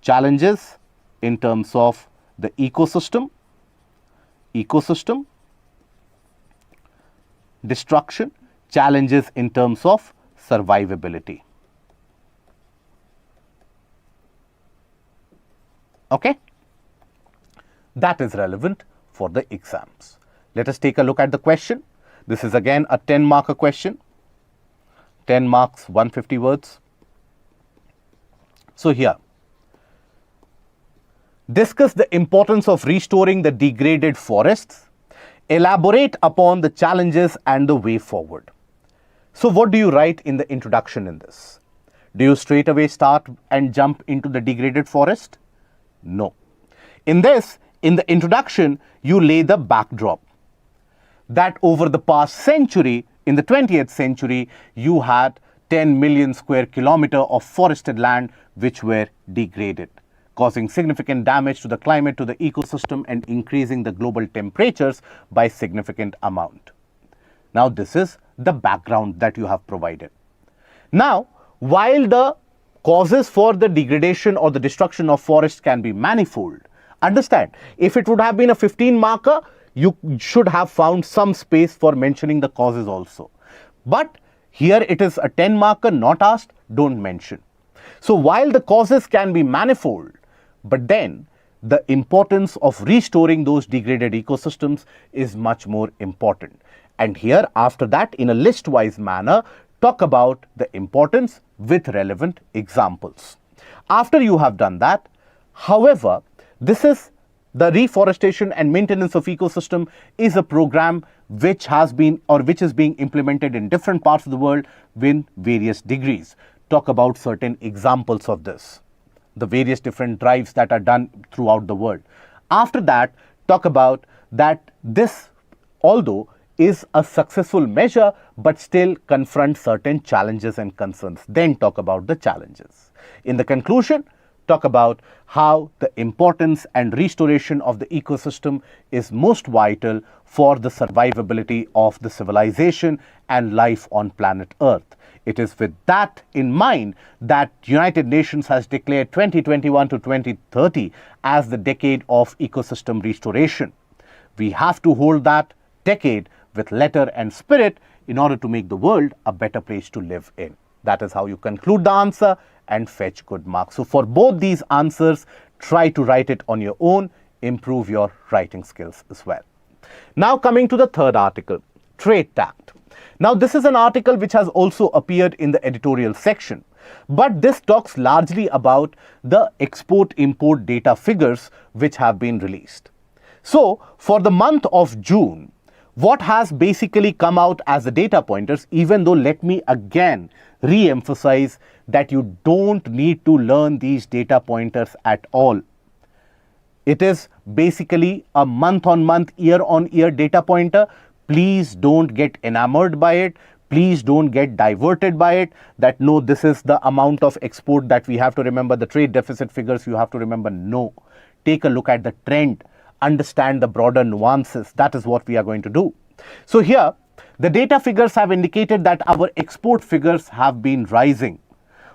Challenges in terms of the ecosystem, destruction, challenges in terms of survivability. Okay? That is relevant for the exams. Let us take a look at the question. This is again a 10-marker question. 10 marks, 150 words. So here, discuss the importance of restoring the degraded forests. Elaborate upon the challenges and the way forward. So what do you write in the introduction in this? Do you straight away start and jump into the degraded forest? No. In this, in the introduction, you lay the backdrop that over the past century, in the 20th century, you had 10 million square kilometers of forested land which were degraded, causing significant damage to the climate, to the ecosystem, and increasing the global temperatures by significant amount. Now, this is the background that you have provided. Now, while the causes for the degradation or the destruction of forests can be manifold, understand, if it would have been a 15 marker, you should have found some space for mentioning the causes also. But here it is a 10 marker, not asked, don't mention. So while the causes can be manifold, but then the importance of restoring those degraded ecosystems is much more important. And here, after that, in a list-wise manner, talk about the importance with relevant examples. After you have done that, however, this is the reforestation and maintenance of ecosystem is a program which has been or which is being implemented in different parts of the world with various degrees. Talk about certain examples of this, the various different drives that are done throughout the world. After that, talk about that this, although is a successful measure, but still confronts certain challenges and concerns. Then talk about the challenges. In the conclusion, talk about how the importance and restoration of the ecosystem is most vital for the survivability of the civilization and life on planet Earth. It is with that in mind that United Nations has declared 2021 to 2030 as the decade of ecosystem restoration. We have to hold that decade with letter and spirit in order to make the world a better place to live in. That is how you conclude the answer and fetch good marks. So for both these answers, try to write it on your own, improve your writing skills as well. Now coming to the third article, trade tact. Now this is an article which has also appeared in the editorial section, but this talks largely about the export-import data figures which have been released. So for the month of June, what has basically come out as the data pointers, even though let me again re-emphasize that you don't need to learn these data pointers at all. It is basically a month-on-month, year-on-year data pointer. Please don't get enamored by it. Please don't get diverted by it that no, this is the amount of export that we have to remember, the trade deficit figures you have to remember. No, take a look at the trend. Understand the broader nuances. That is what we are going to do. So here, the data figures have indicated that our export figures have been rising,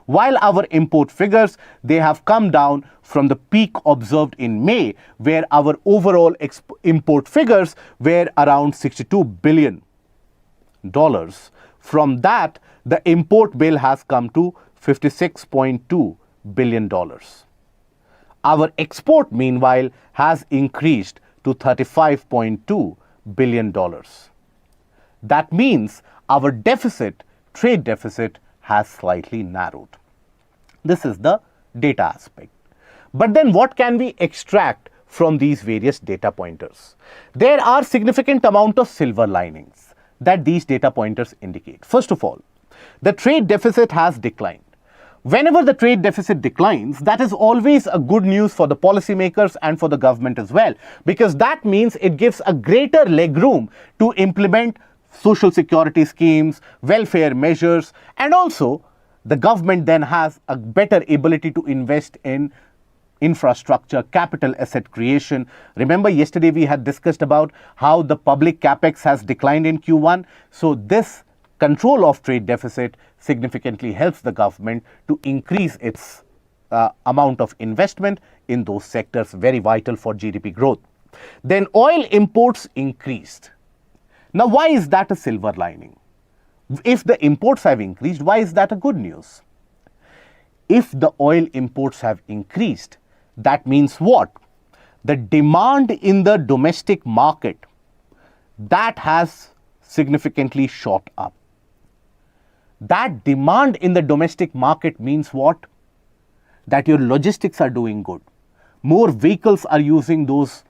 while our import figures, they have come down from the peak observed in May, where our overall import figures were around $62 billion. From that, the import bill has come to $56.2 billion. Our export, meanwhile, has increased to $35.2 billion. That means our deficit, trade deficit, has slightly narrowed. This is the data aspect. But then what can we extract from these various data pointers? There are significant amount of silver linings that these data pointers indicate. First of all, the trade deficit has declined. Whenever the trade deficit declines, that is always a good news for the policymakers and for the government as well, because that means it gives a greater legroom to implement social security schemes, welfare measures, and also the government then has a better ability to invest in infrastructure, capital asset creation. Remember, yesterday we had discussed about how the public capex has declined in Q1. So this control of trade deficit significantly helps the government to increase its amount of investment in those sectors, very vital for GDP growth. Then oil imports increased. Now, why is that a silver lining? If the imports have increased, why is that a good news? If the oil imports have increased, that means what? The demand in the domestic market, that has significantly shot up. That demand in the domestic market means what? That your logistics are doing good. More vehicles are using those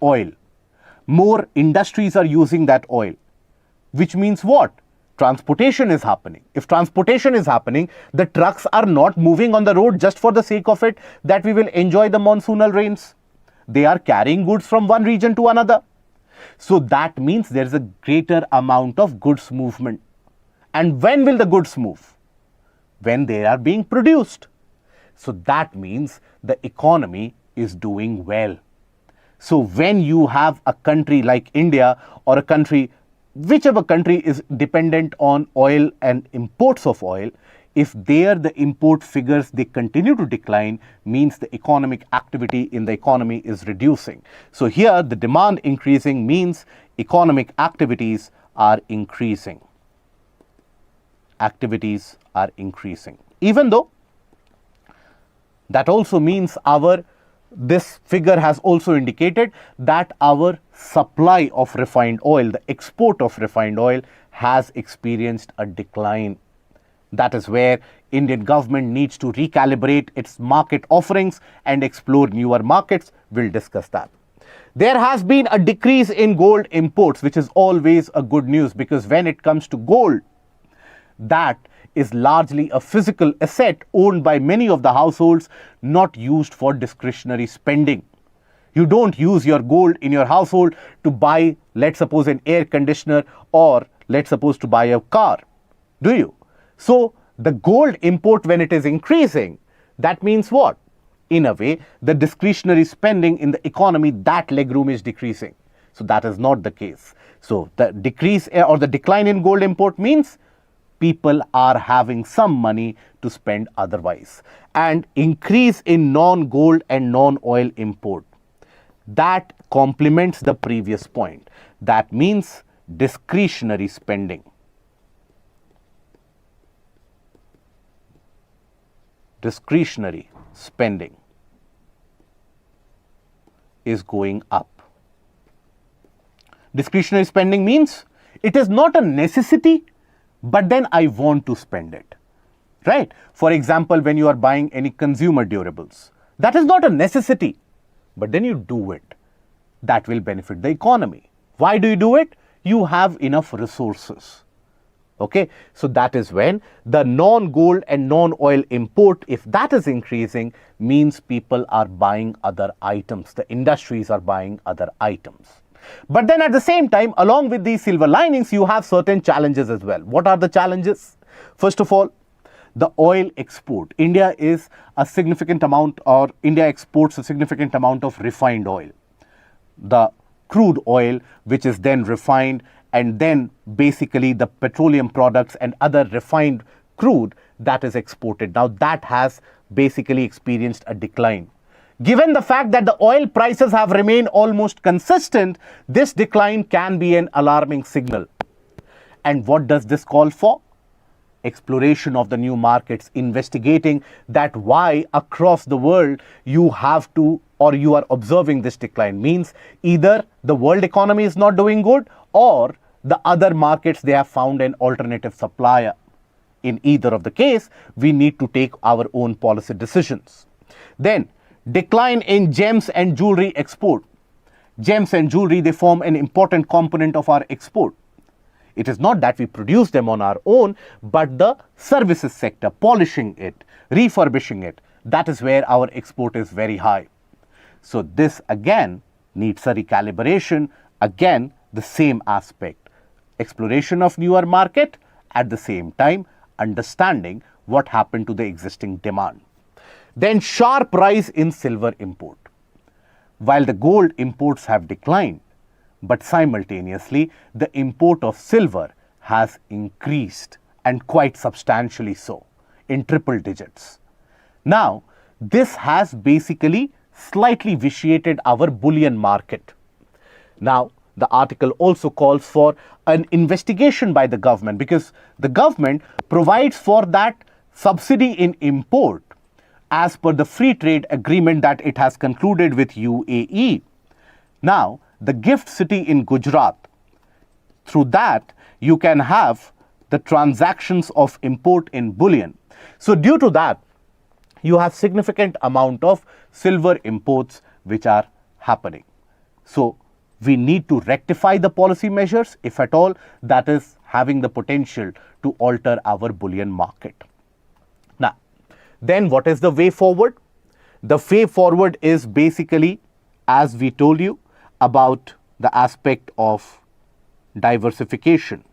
oil. More industries are using that oil, which means what? Transportation is happening. If transportation is happening, the trucks are not moving on the road just for the sake of it, that we will enjoy the monsoonal rains. They are carrying goods from one region to another. So that means there is a greater amount of goods movement. And when will the goods move? When they are being produced. So that means the economy is doing well. So when you have a country like India or a country, whichever country is dependent on oil and imports of oil, if there the import figures they continue to decline, means the economic activity in the economy is reducing. So here the demand increasing means economic activities are increasing. Activities are increasing. Even though that also means this figure has also indicated that our supply of refined oil, the export of refined oil, has experienced a decline. That is where Indian government needs to recalibrate its market offerings and explore newer markets. We'll discuss that. There has been a decrease in gold imports, which is always a good news, because when it comes to gold, that is largely a physical asset owned by many of the households, not used for discretionary spending. You don't use your gold in your household to buy, let's suppose, an air conditioner, or let's suppose to buy a car, do you? So the gold import, when it is increasing, that means what? In a way, the discretionary spending in the economy, that legroom is decreasing. So that is not the case. So the decrease or the decline in gold import means people are having some money to spend otherwise. And increase in non-gold and non-oil import, that complements the previous point. That means discretionary spending. Discretionary spending is going up. Discretionary spending means it is not a necessity, but then I want to spend it, right? For example, when you are buying any consumer durables, that is not a necessity, but then you do it. That will benefit the economy. Why do you do it? You have enough resources. Okay, so that is when the non-gold and non-oil import, if that is increasing, means people are buying other items. The industries are buying other items. But then at the same time, along with these silver linings, you have certain challenges as well. What are the challenges? First of all, the oil export. India is a significant amount, or India exports a significant amount of refined oil. The crude oil, which is then refined, and then basically the petroleum products and other refined crude that is exported. Now that has basically experienced a decline. Given the fact that the oil prices have remained almost consistent, this decline can be an alarming signal. And what does this call for? Exploration of the new markets, investigating that why across the world you have to or you are observing this decline, means either the world economy is not doing good, or the other markets, they have found an alternative supplier. In either of the case, we need to take our own policy decisions. Then, decline in gems and jewelry export. Gems and jewelry, they form an important component of our export. It is not that we produce them on our own, but the services sector, polishing it, refurbishing it, that is where our export is very high. So this again needs a recalibration. Again, the same aspect. Exploration of newer market, at the same time understanding what happened to the existing demand. Then sharp rise in silver import. While the gold imports have declined, but simultaneously the import of silver has increased, and quite substantially so, in triple digits. Now, this has basically slightly vitiated our bullion market. Now, the article also calls for an investigation by the government, because the government provides for that subsidy in import as per the free trade agreement that it has concluded with UAE. Now, the gift city in Gujarat, through that you can have the transactions of import in bullion. So due to that, you have significant amount of silver imports which are happening. So we need to rectify the policy measures, if at all that is having the potential to alter our bullion market. Now, then what is the way forward? The way forward is basically, as we told you, about the aspect of diversification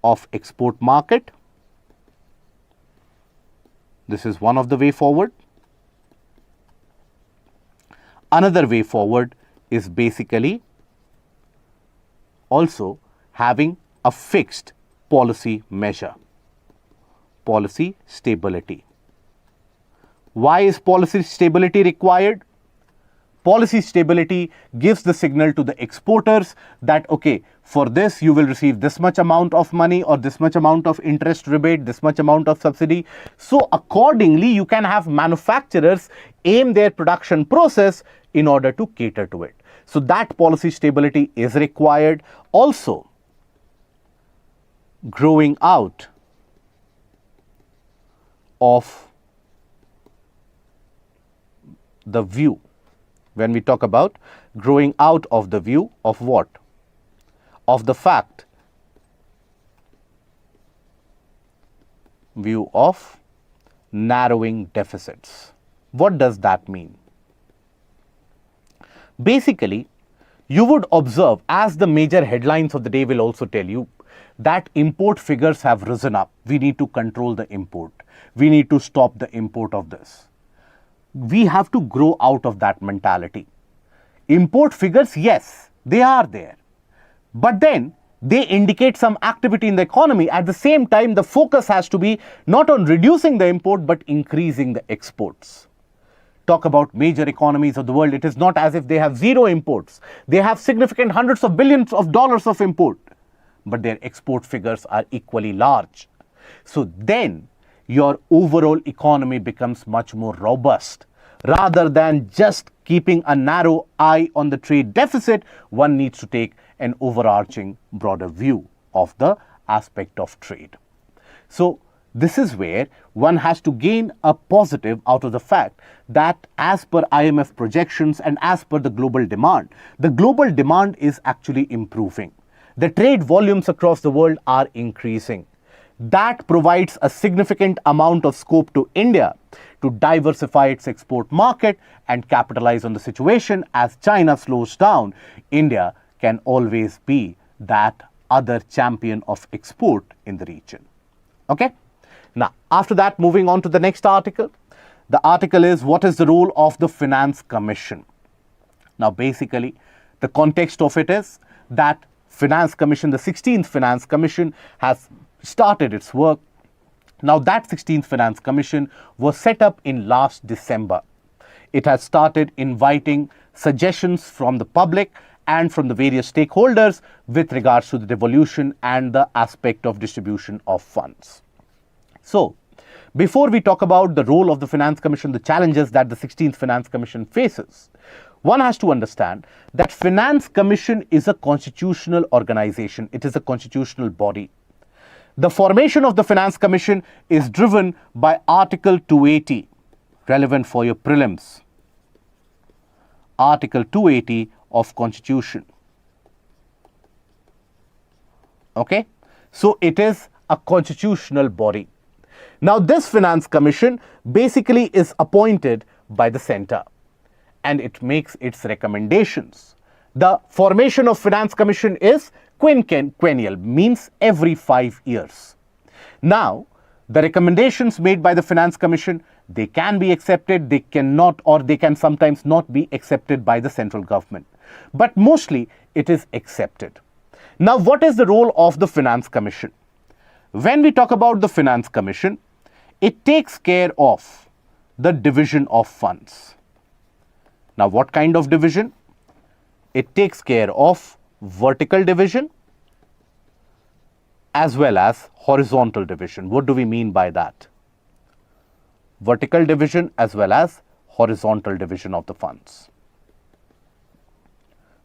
of export market. This is one of the way forward. Another way forward is basically also having a fixed policy measure, policy stability. Why is policy stability required? Policy stability gives the signal to the exporters that, okay, for this you will receive this much amount of money, or this much amount of interest rebate, this much amount of subsidy. So accordingly, you can have manufacturers aim their production process in order to cater to it. So that policy stability is required. Also, growing out of the view. When we talk about growing out of the view of what? Of the fact, view of narrowing deficits. What does that mean? Basically, you would observe, as the major headlines of the day will also tell you, that import figures have risen up. We need to control the import. We need to stop the import of this. We have to grow out of that mentality. Import figures, yes, they are there. But then they indicate some activity in the economy. At the same time, the focus has to be not on reducing the import, but increasing the exports. Talk about major economies of the world. It is not as if they have zero imports. They have significant hundreds of billions of dollars of import, but their export figures are equally large. So then your overall economy becomes much more robust. Rather than just keeping a narrow eye on the trade deficit, one needs to take an overarching, broader view of the aspect of trade. So this is where one has to gain a positive out of the fact that as per IMF projections and as per the global demand is actually improving. The trade volumes across the world are increasing. That provides a significant amount of scope to India to diversify its export market and capitalize on the situation. As China slows down, India can always be that other champion of export in the region. Okay? Now, after that, moving on to the next article. The article is, what is the role of the Finance Commission? Now, basically, the context of it is that Finance Commission, the 16th Finance Commission, has started its work. Now, that 16th Finance Commission was set up in last December. It has started inviting suggestions from the public and from the various stakeholders with regards to the devolution and the aspect of distribution of funds. So, Before we talk about the role of the Finance Commission, the challenges that the 16th Finance Commission faces, one has to understand that Finance Commission is a constitutional organization. It is a constitutional body. The formation of the Finance Commission is driven by Article 280, relevant for your prelims. Article 280 of Constitution. Okay? So it is a constitutional body. Now this Finance Commission basically is appointed by the centre and it makes its recommendations. The formation of Finance Commission is quinquennial, means every 5 years. Now, the recommendations made by the Finance Commission, they can be accepted, they cannot, or they can sometimes not be accepted by the central government. But mostly it is accepted. Now, what is the role of the Finance Commission? When we talk about the Finance Commission, it takes care of the division of funds. Now, what kind of division? It takes care of vertical division as well as horizontal division. What do we mean by that? Vertical division as well as horizontal division of the funds.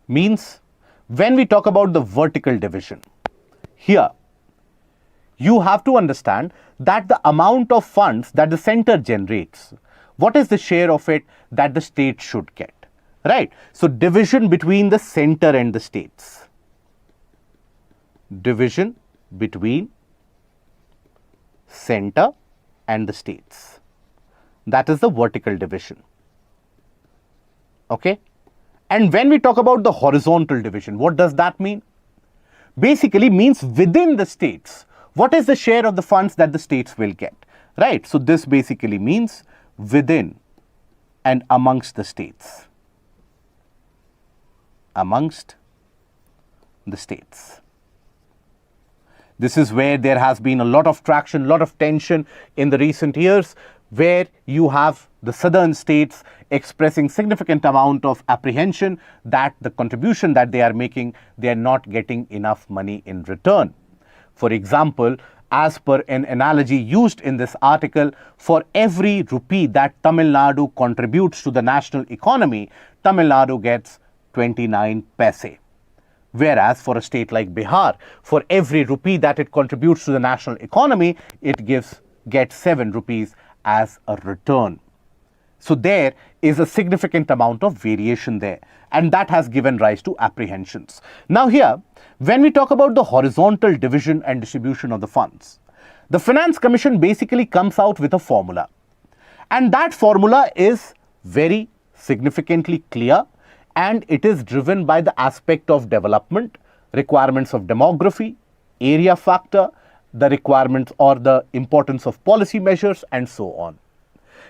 Means when we talk about the vertical division, here you have to understand that the amount of funds that the center generates, what is the share of it that the state should get, right? So division between the center and the states. Division between center and the states. That is the vertical division. Okay? And when we talk about the horizontal division, what does that mean? Basically means within the states, what is the share of the funds that the states will get, right? So this basically means within and amongst the states. Amongst the states. This is where there has been a lot of traction, a lot of tension in the recent years, where you have the southern states expressing significant amount of apprehension that the contribution that they are making, they are not getting enough money in return. For example, as per an analogy used in this article, for every rupee that Tamil Nadu contributes to the national economy, Tamil Nadu gets 29 paise. Whereas for a state like Bihar, for every rupee that it contributes to the national economy, it gets 7 rupees as a return. So there is a significant amount of variation there, and that has given rise to apprehensions. Now here, when we talk about the horizontal division and distribution of the funds, the Finance Commission basically comes out with a formula, and that formula is very significantly clear, and it is driven by the aspect of development, requirements of demography, area factor, the requirements or the importance of policy measures, and so on.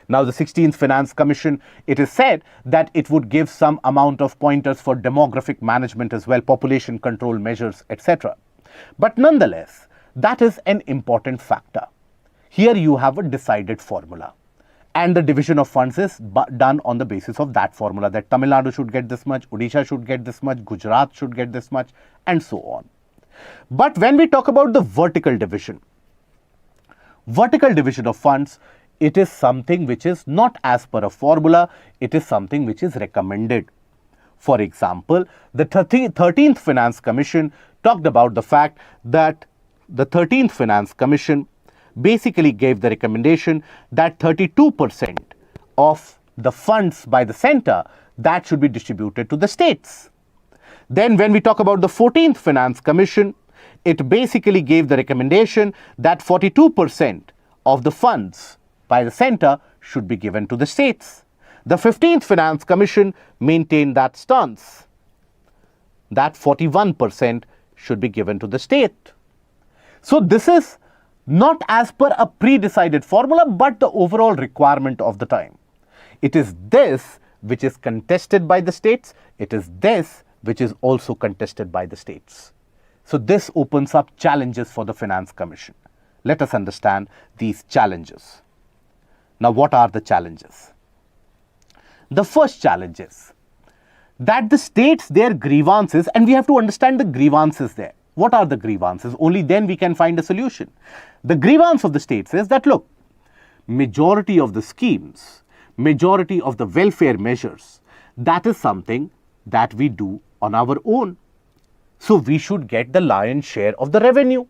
Now, the 16th Finance Commission, it is said that it would give some amount of pointers for demographic management as well, population control measures, etc. But nonetheless, that is an important factor. Here you have a decided formula, and the division of funds is done on the basis of that formula, that Tamil Nadu should get this much, Odisha should get this much, Gujarat should get this much, and so on. But when we talk about the vertical division of funds, it is something which is not as per a formula, it is something which is recommended. For example, the 13th Finance Commission talked about the fact that the 13th Finance Commission basically gave the recommendation that 32% of the funds by the center, that should be distributed to the states. Then when we talk about the 14th Finance Commission, it basically gave the recommendation that 42% of the funds by the center should be given to the states. The 15th Finance Commission maintained that stance, that 41% should be given to the state. So this is not as per a pre-decided formula, but the overall requirement of the time. It is this which is contested by the states. It is this which is also contested by the states. So this opens up challenges for the Finance Commission. Let us understand these challenges. Now, what are the challenges? The first challenge is that the states, their grievances, and we have to understand the grievances there. What are the grievances? Only then we can find a solution. The grievance of the states is that, look, majority of the schemes, majority of the welfare measures, that is something that we do on our own. So we should get the lion's share of the revenue.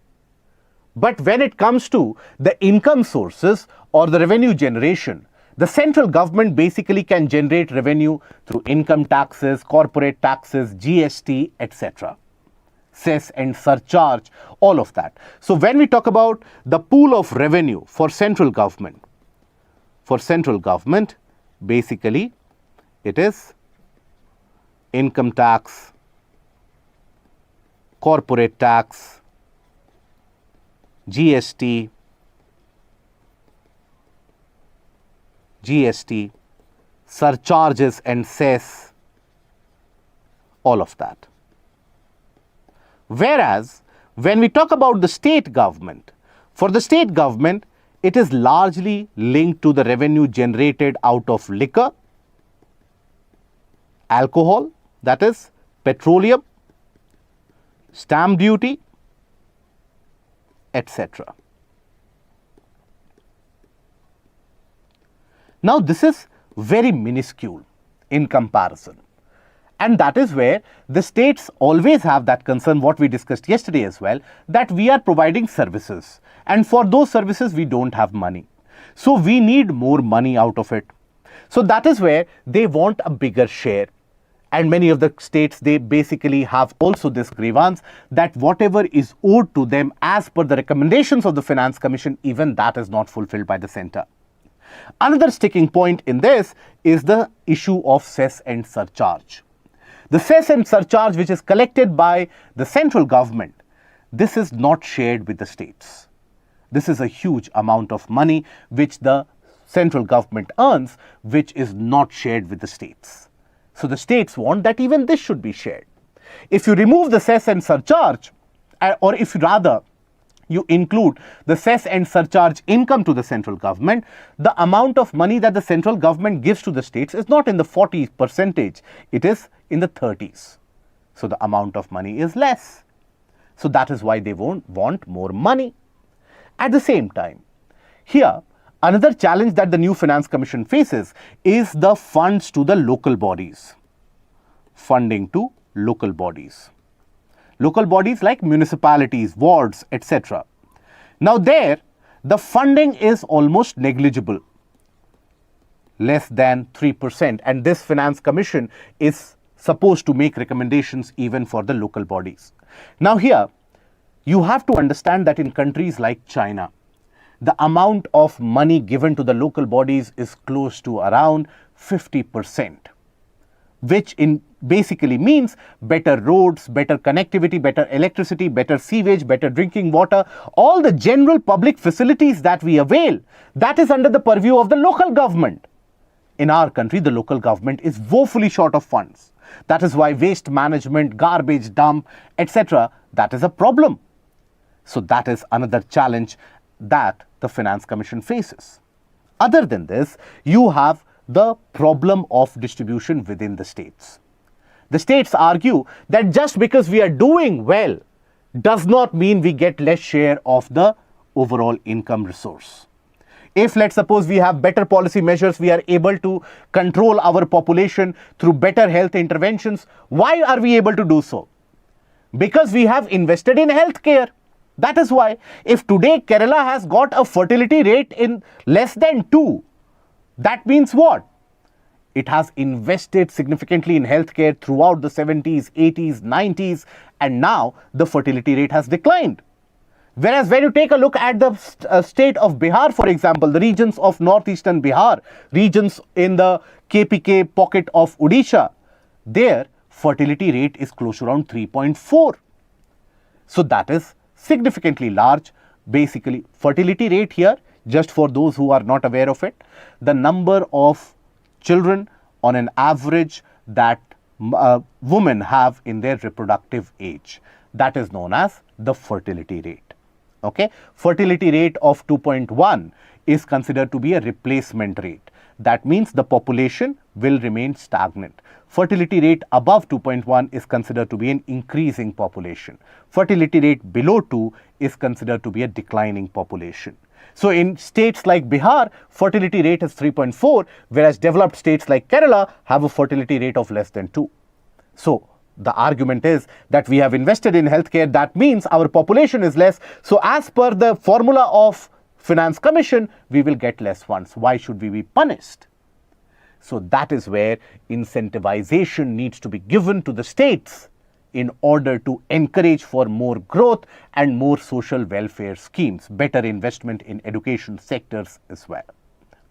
But when it comes to the income sources or the revenue generation, the central government basically can generate revenue through income taxes, corporate taxes, GST, etc. Cess and surcharge, all of that. So when we talk about the pool of revenue for central government, basically it is income tax, corporate tax, GST, surcharges and cess, all of that. Whereas, when we talk about the state government, for the state government, it is largely linked to the revenue generated out of liquor, alcohol, that is petroleum, stamp duty, etc. Now, this is very minuscule in comparison. And that is where the states always have that concern, what we discussed yesterday as well, that we are providing services. And for those services, we don't have money. So we need more money out of it. So that is where they want a bigger share. And many of the states, they basically have also this grievance that whatever is owed to them as per the recommendations of the Finance Commission, even that is not fulfilled by the centre. Another sticking point in this is the issue of cess and surcharge. The cess and surcharge which is collected by the central government, this is not shared with the states. This is a huge amount of money which the central government earns, which is not shared with the states. So the states want that even this should be shared. If you remove the cess and surcharge, or if rather you include the cess and surcharge income to the central government, the amount of money that the central government gives to the states is not in the 40%, it is in the 30s. So the amount of money is less. So that is why they won't want more money. At the same time, here, another challenge that the new Finance Commission faces is the funds to the local bodies. Funding to local bodies. Local bodies like municipalities, wards, etc. Now there, the funding is almost negligible, less than 3%, and this Finance Commission is supposed to make recommendations even for the local bodies. Now here, you have to understand that in countries like China, the amount of money given to the local bodies is close to around 50%. Which basically means better roads, better connectivity, better electricity, better sewage, better drinking water, all the general public facilities that we avail, that is under the purview of the local government. In our country, the local government is woefully short of funds. That is why waste management, garbage dump, etc., that is a problem. So that is another challenge that the Finance Commission faces. Other than this, you have the problem of distribution within the states. The states argue that just because we are doing well does not mean we get less share of the overall income resource. If let's suppose we have better policy measures, we are able to control our population through better health interventions, why are we able to do so? Because we have invested in healthcare. That is why if today Kerala has got a fertility rate in less than 2, that means what? It has invested significantly in healthcare throughout the 70s, 80s, 90s, and now the fertility rate has declined. Whereas when you take a look at the state of Bihar, for example, the regions of northeastern Bihar, regions in the KPK pocket of Odisha, their fertility rate is close to around 3.4. So that is significantly large. Basically, fertility rate here, just for those who are not aware of it, the number of children on an average that women have in their reproductive age, that is known as the fertility rate. Okay, fertility rate of 2.1 is considered to be a replacement rate. That means the population will remain stagnant. Fertility rate above 2.1 is considered to be an increasing population. Fertility rate below 2 is considered to be a declining population. So in states like Bihar, fertility rate is 3.4, whereas developed states like Kerala have a fertility rate of less than 2. So the argument is that we have invested in healthcare, that means our population is less. So as per the formula of Finance Commission, we will get less funds. Why should we be punished? So that is where incentivization needs to be given to the states in order to encourage for more growth and more social welfare schemes, better investment in education sectors as well.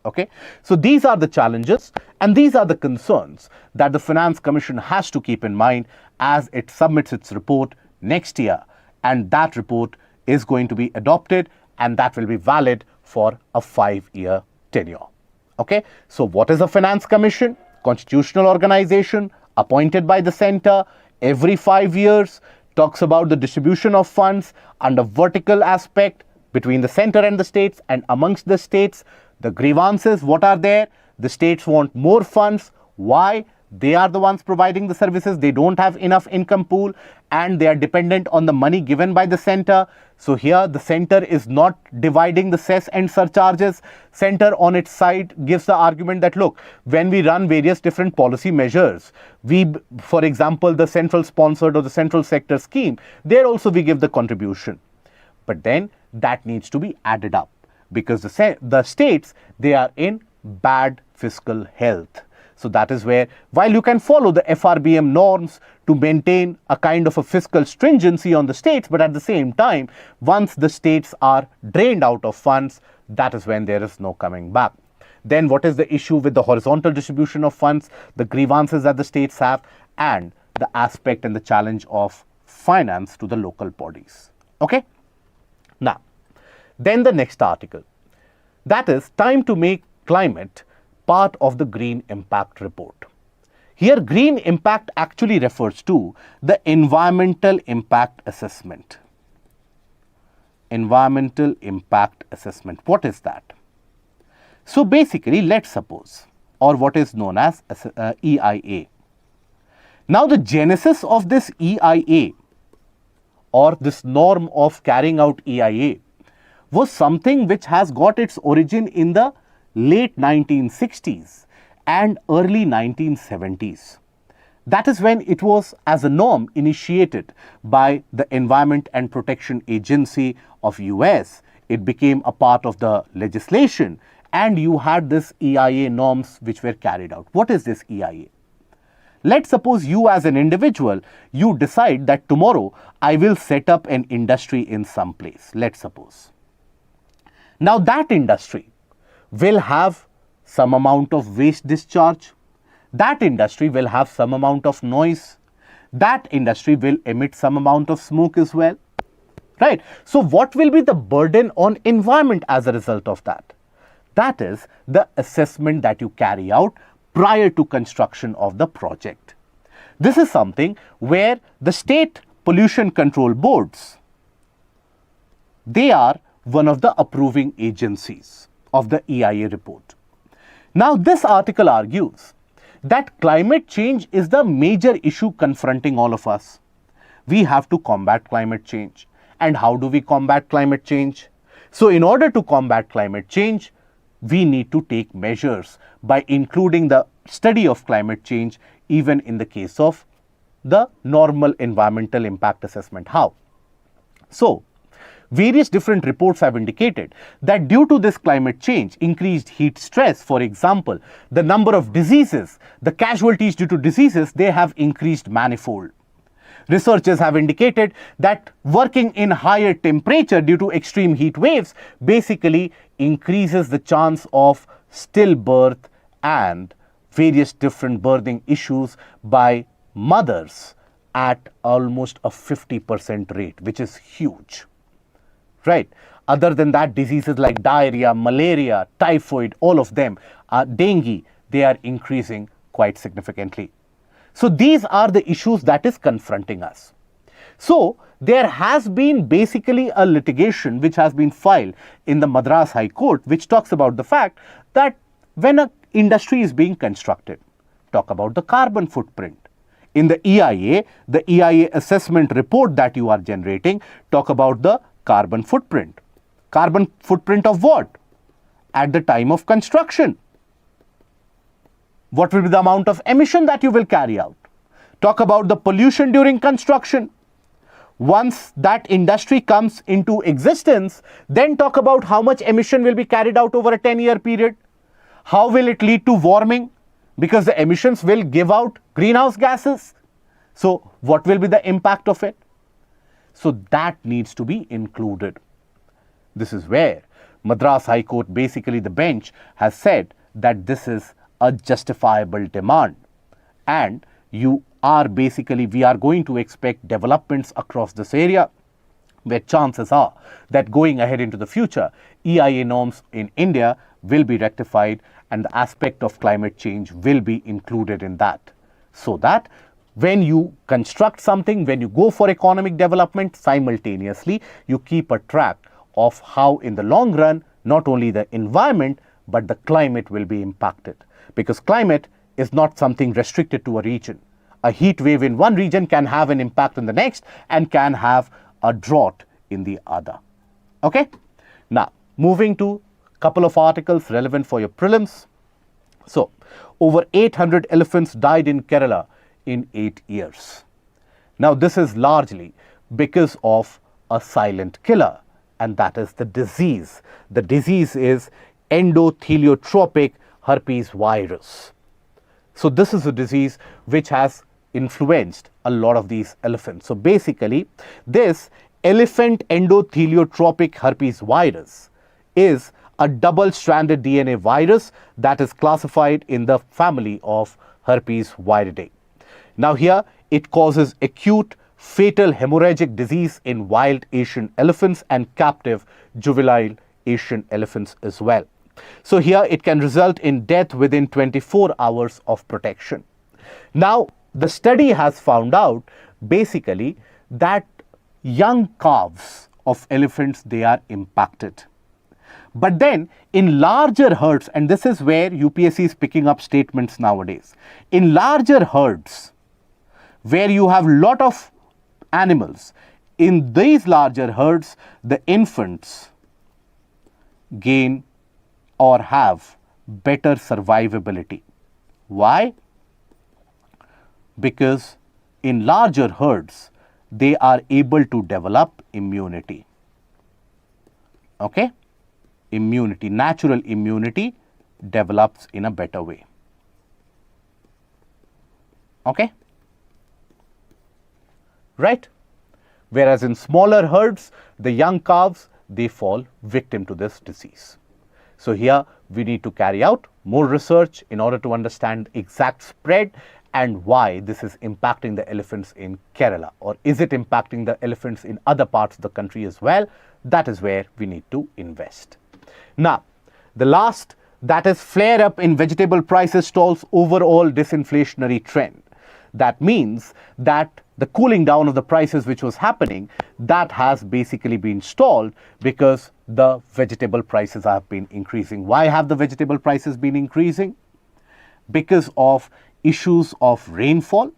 Okay, so these are the challenges and these are the concerns that the Finance Commission has to keep in mind as it submits its report next year, and that report is going to be adopted and that will be valid for a 5-year tenure. Okay, so what is a Finance Commission? Constitutional organization appointed by the center every 5 years, talks about the distribution of funds under vertical aspect between the center and the states and amongst the states. The grievances, what are there? The states want more funds. Why? They are the ones providing the services. They don't have enough income pool and they are dependent on the money given by the center. So here the center is not dividing the cess and surcharges. Center on its side gives the argument that, look, when we run various different policy measures, for example, the central sponsored or the central sector scheme, there also we give the contribution. But then that needs to be added up because the states, they are in bad fiscal health. So that is where, while you can follow the FRBM norms to maintain a kind of a fiscal stringency on the states, but at the same time, once the states are drained out of funds, that is when there is no coming back. Then what is the issue with the horizontal distribution of funds, the grievances that the states have, and the aspect and the challenge of finance to the local bodies. Okay? Now, then the next article, that is time to make climate part of the Green Impact Report. Here, Green Impact actually refers to the environmental impact assessment. Environmental impact assessment. What is that? So basically, let's suppose, or what is known as EIA. Now, the genesis of this EIA or this norm of carrying out EIA was something which has got its origin in the late 1960s and early 1970s. That is when it was as a norm initiated by the Environment and Protection Agency of US. It became a part of the legislation and you had this EIA norms which were carried out. What is this EIA? Let's suppose you as an individual, you decide that tomorrow I will set up an industry in some place, let's suppose. Now that industry will have some amount of waste discharge. That industry will have some amount of noise. That industry will emit some amount of smoke as well. Right? So what will be the burden on environment as a result of that? That is the assessment that you carry out prior to construction of the project. This is something where the state pollution control boards, they are one of the approving agencies of the EIA report. Now, this article argues that climate change is the major issue confronting all of us. We have to combat climate change. And how do we combat climate change? So, in order to combat climate change, we need to take measures by including the study of climate change even in the case of the normal environmental impact assessment. How? So, various different reports have indicated that due to this climate change, increased heat stress, for example, the number of diseases, the casualties due to diseases, they have increased manifold. Researchers have indicated that working in higher temperature due to extreme heat waves basically increases the chance of stillbirth and various different birthing issues by mothers at almost a 50% rate, which is huge. Right. Other than that, diseases like diarrhea, malaria, typhoid, all of them, dengue, they are increasing quite significantly. So these are the issues that is confronting us. So there has been basically a litigation which has been filed in the Madras High Court, which talks about the fact that when an industry is being constructed, talk about the carbon footprint. In the EIA assessment report that you are generating, talk about the carbon footprint. Carbon footprint of what? At the time of construction. What will be the amount of emission that you will carry out? Talk about the pollution during construction. Once that industry comes into existence, then talk about how much emission will be carried out over a 10-year period. How will it lead to warming? Because the emissions will give out greenhouse gases. So what will be the impact of it? So that needs to be included. This is where Madras High Court, basically the bench, has said that this is a justifiable demand, and we are going to expect developments across this area, where chances are that going ahead into the future, EIA norms in India will be rectified and the aspect of climate change will be included in that, so that when you construct something, when you go for economic development, simultaneously you keep a track of how in the long run not only the environment but the climate will be impacted, because climate is not something restricted to a region. A heat wave in one region can have an impact in the next and can have a drought in the other. Okay? Now, moving to a couple of articles relevant for your prelims. So, over 800 elephants died in Kerala in 8 years. Now, this is largely because of a silent killer, and that is the disease. The disease is endotheliotrophic herpes virus. So this is a disease which has influenced a lot of these elephants. So basically, this elephant endotheliotrophic herpes virus is a double-stranded DNA virus that is classified in the family of herpes viridae. Now here, it causes acute fatal hemorrhagic disease in wild Asian elephants and captive juvenile Asian elephants as well. So here it can result in death within 24 hours of protection. Now, the study has found out basically that young calves of elephants, they are impacted. But then in larger herds, and this is where UPSC is picking up statements nowadays, in larger herds where you have lot of animals, in these larger herds, the infants gain or have better survivability. Why? Because in larger herds, they are able to develop immunity. Okay? Immunity, natural immunity develops in a better way. Okay? Right? Whereas in smaller herds, the young calves, they fall victim to this disease. So here we need to carry out more research in order to understand the exact spread and why this is impacting the elephants in Kerala, or is it impacting the elephants in other parts of the country as well. That is where we need to invest. Now, the last, that is flare up in vegetable prices stalls overall disinflationary trend. That means that the cooling down of the prices which was happening, that has basically been stalled because the vegetable prices have been increasing. Why have the vegetable prices been increasing? Because of issues of rainfall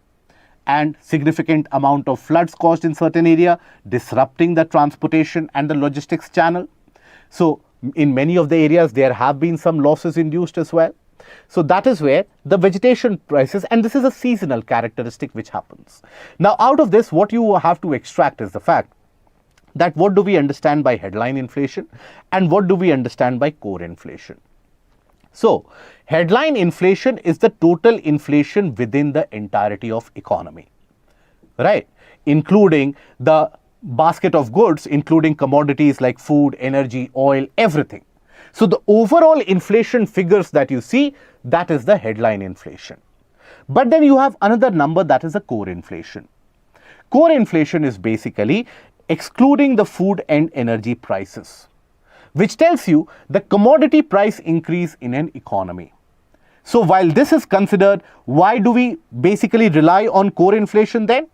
and significant amount of floods caused in certain area, disrupting the transportation and the logistics channel. So in many of the areas, there have been some losses induced as well. So that is where the vegetation prices, and this is a seasonal characteristic which happens. Now, out of this, what you have to extract is the fact that what do we understand by headline inflation and what do we understand by core inflation. So, headline inflation is the total inflation within the entirety of economy, right? Including the basket of goods, including commodities like food, energy, oil, everything. So the overall inflation figures that you see, that is the headline inflation. But then you have another number, that is a core inflation. Core inflation is basically excluding the food and energy prices, which tells you the commodity price increase in an economy. So while this is considered, why do we basically rely on core inflation then?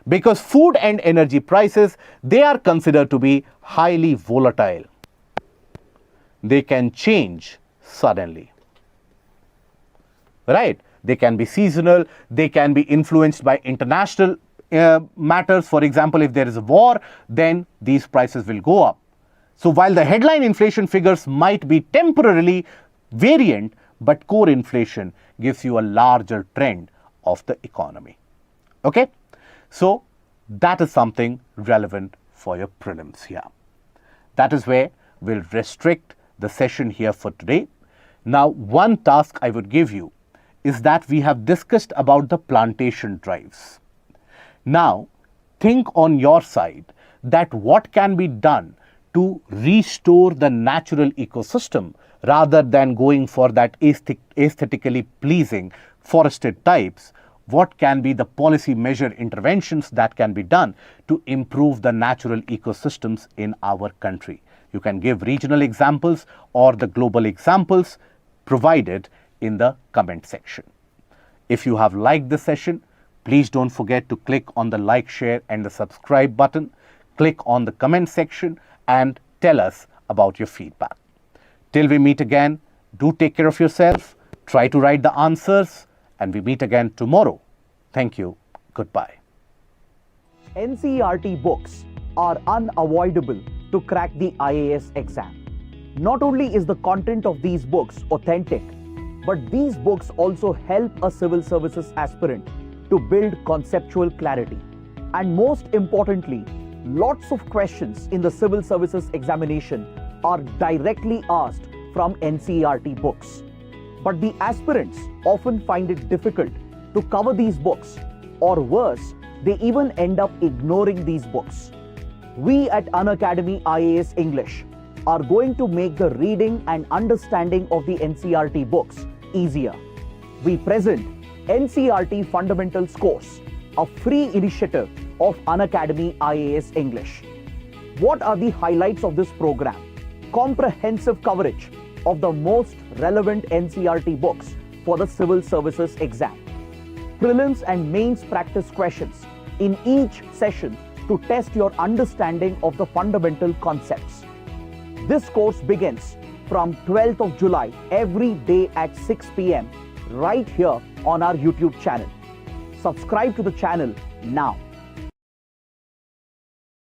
Because food and energy prices, they are considered to be highly volatile. They can change suddenly, right? They can be seasonal, they can be influenced by international matters. For example, if there is a war, then these prices will go up. So while the headline inflation figures might be temporarily variant, but core inflation gives you a larger trend of the economy. Okay? So that is something relevant for your prelims here. That is where we'll restrict the session here for today. Now, one task I would give you is that we have discussed about the plantation drives. Now, think on your side that what can be done to restore the natural ecosystem rather than going for that aesthetically pleasing forested types. What can be the policy measure interventions that can be done to improve the natural ecosystems in our country? You can give regional examples or the global examples provided in the comment section. If you have liked this session, please don't forget to click on the like, share and the subscribe button. Click on the comment section and tell us about your feedback. Till we meet again, do take care of yourself, try to write the answers, and we meet again tomorrow. Thank you. Goodbye. NCERT books are unavoidable to crack the IAS exam. Not only is the content of these books authentic, but these books also help a civil services aspirant to build conceptual clarity. And most importantly, lots of questions in the civil services examination are directly asked from NCERT books. But the aspirants often find it difficult to cover these books, or worse, they even end up ignoring these books. We at Unacademy IAS English are going to make the reading and understanding of the NCERT books easier. We present NCERT Fundamentals course, a free initiative of Unacademy IAS English. What are the highlights of this program? Comprehensive coverage of the most relevant NCERT books for the civil services exam. Prelims and mains practice questions in each session to test your understanding of the fundamental concepts. This course begins from 12th of July every day at 6 p.m. right here on our YouTube channel. Subscribe to the channel now.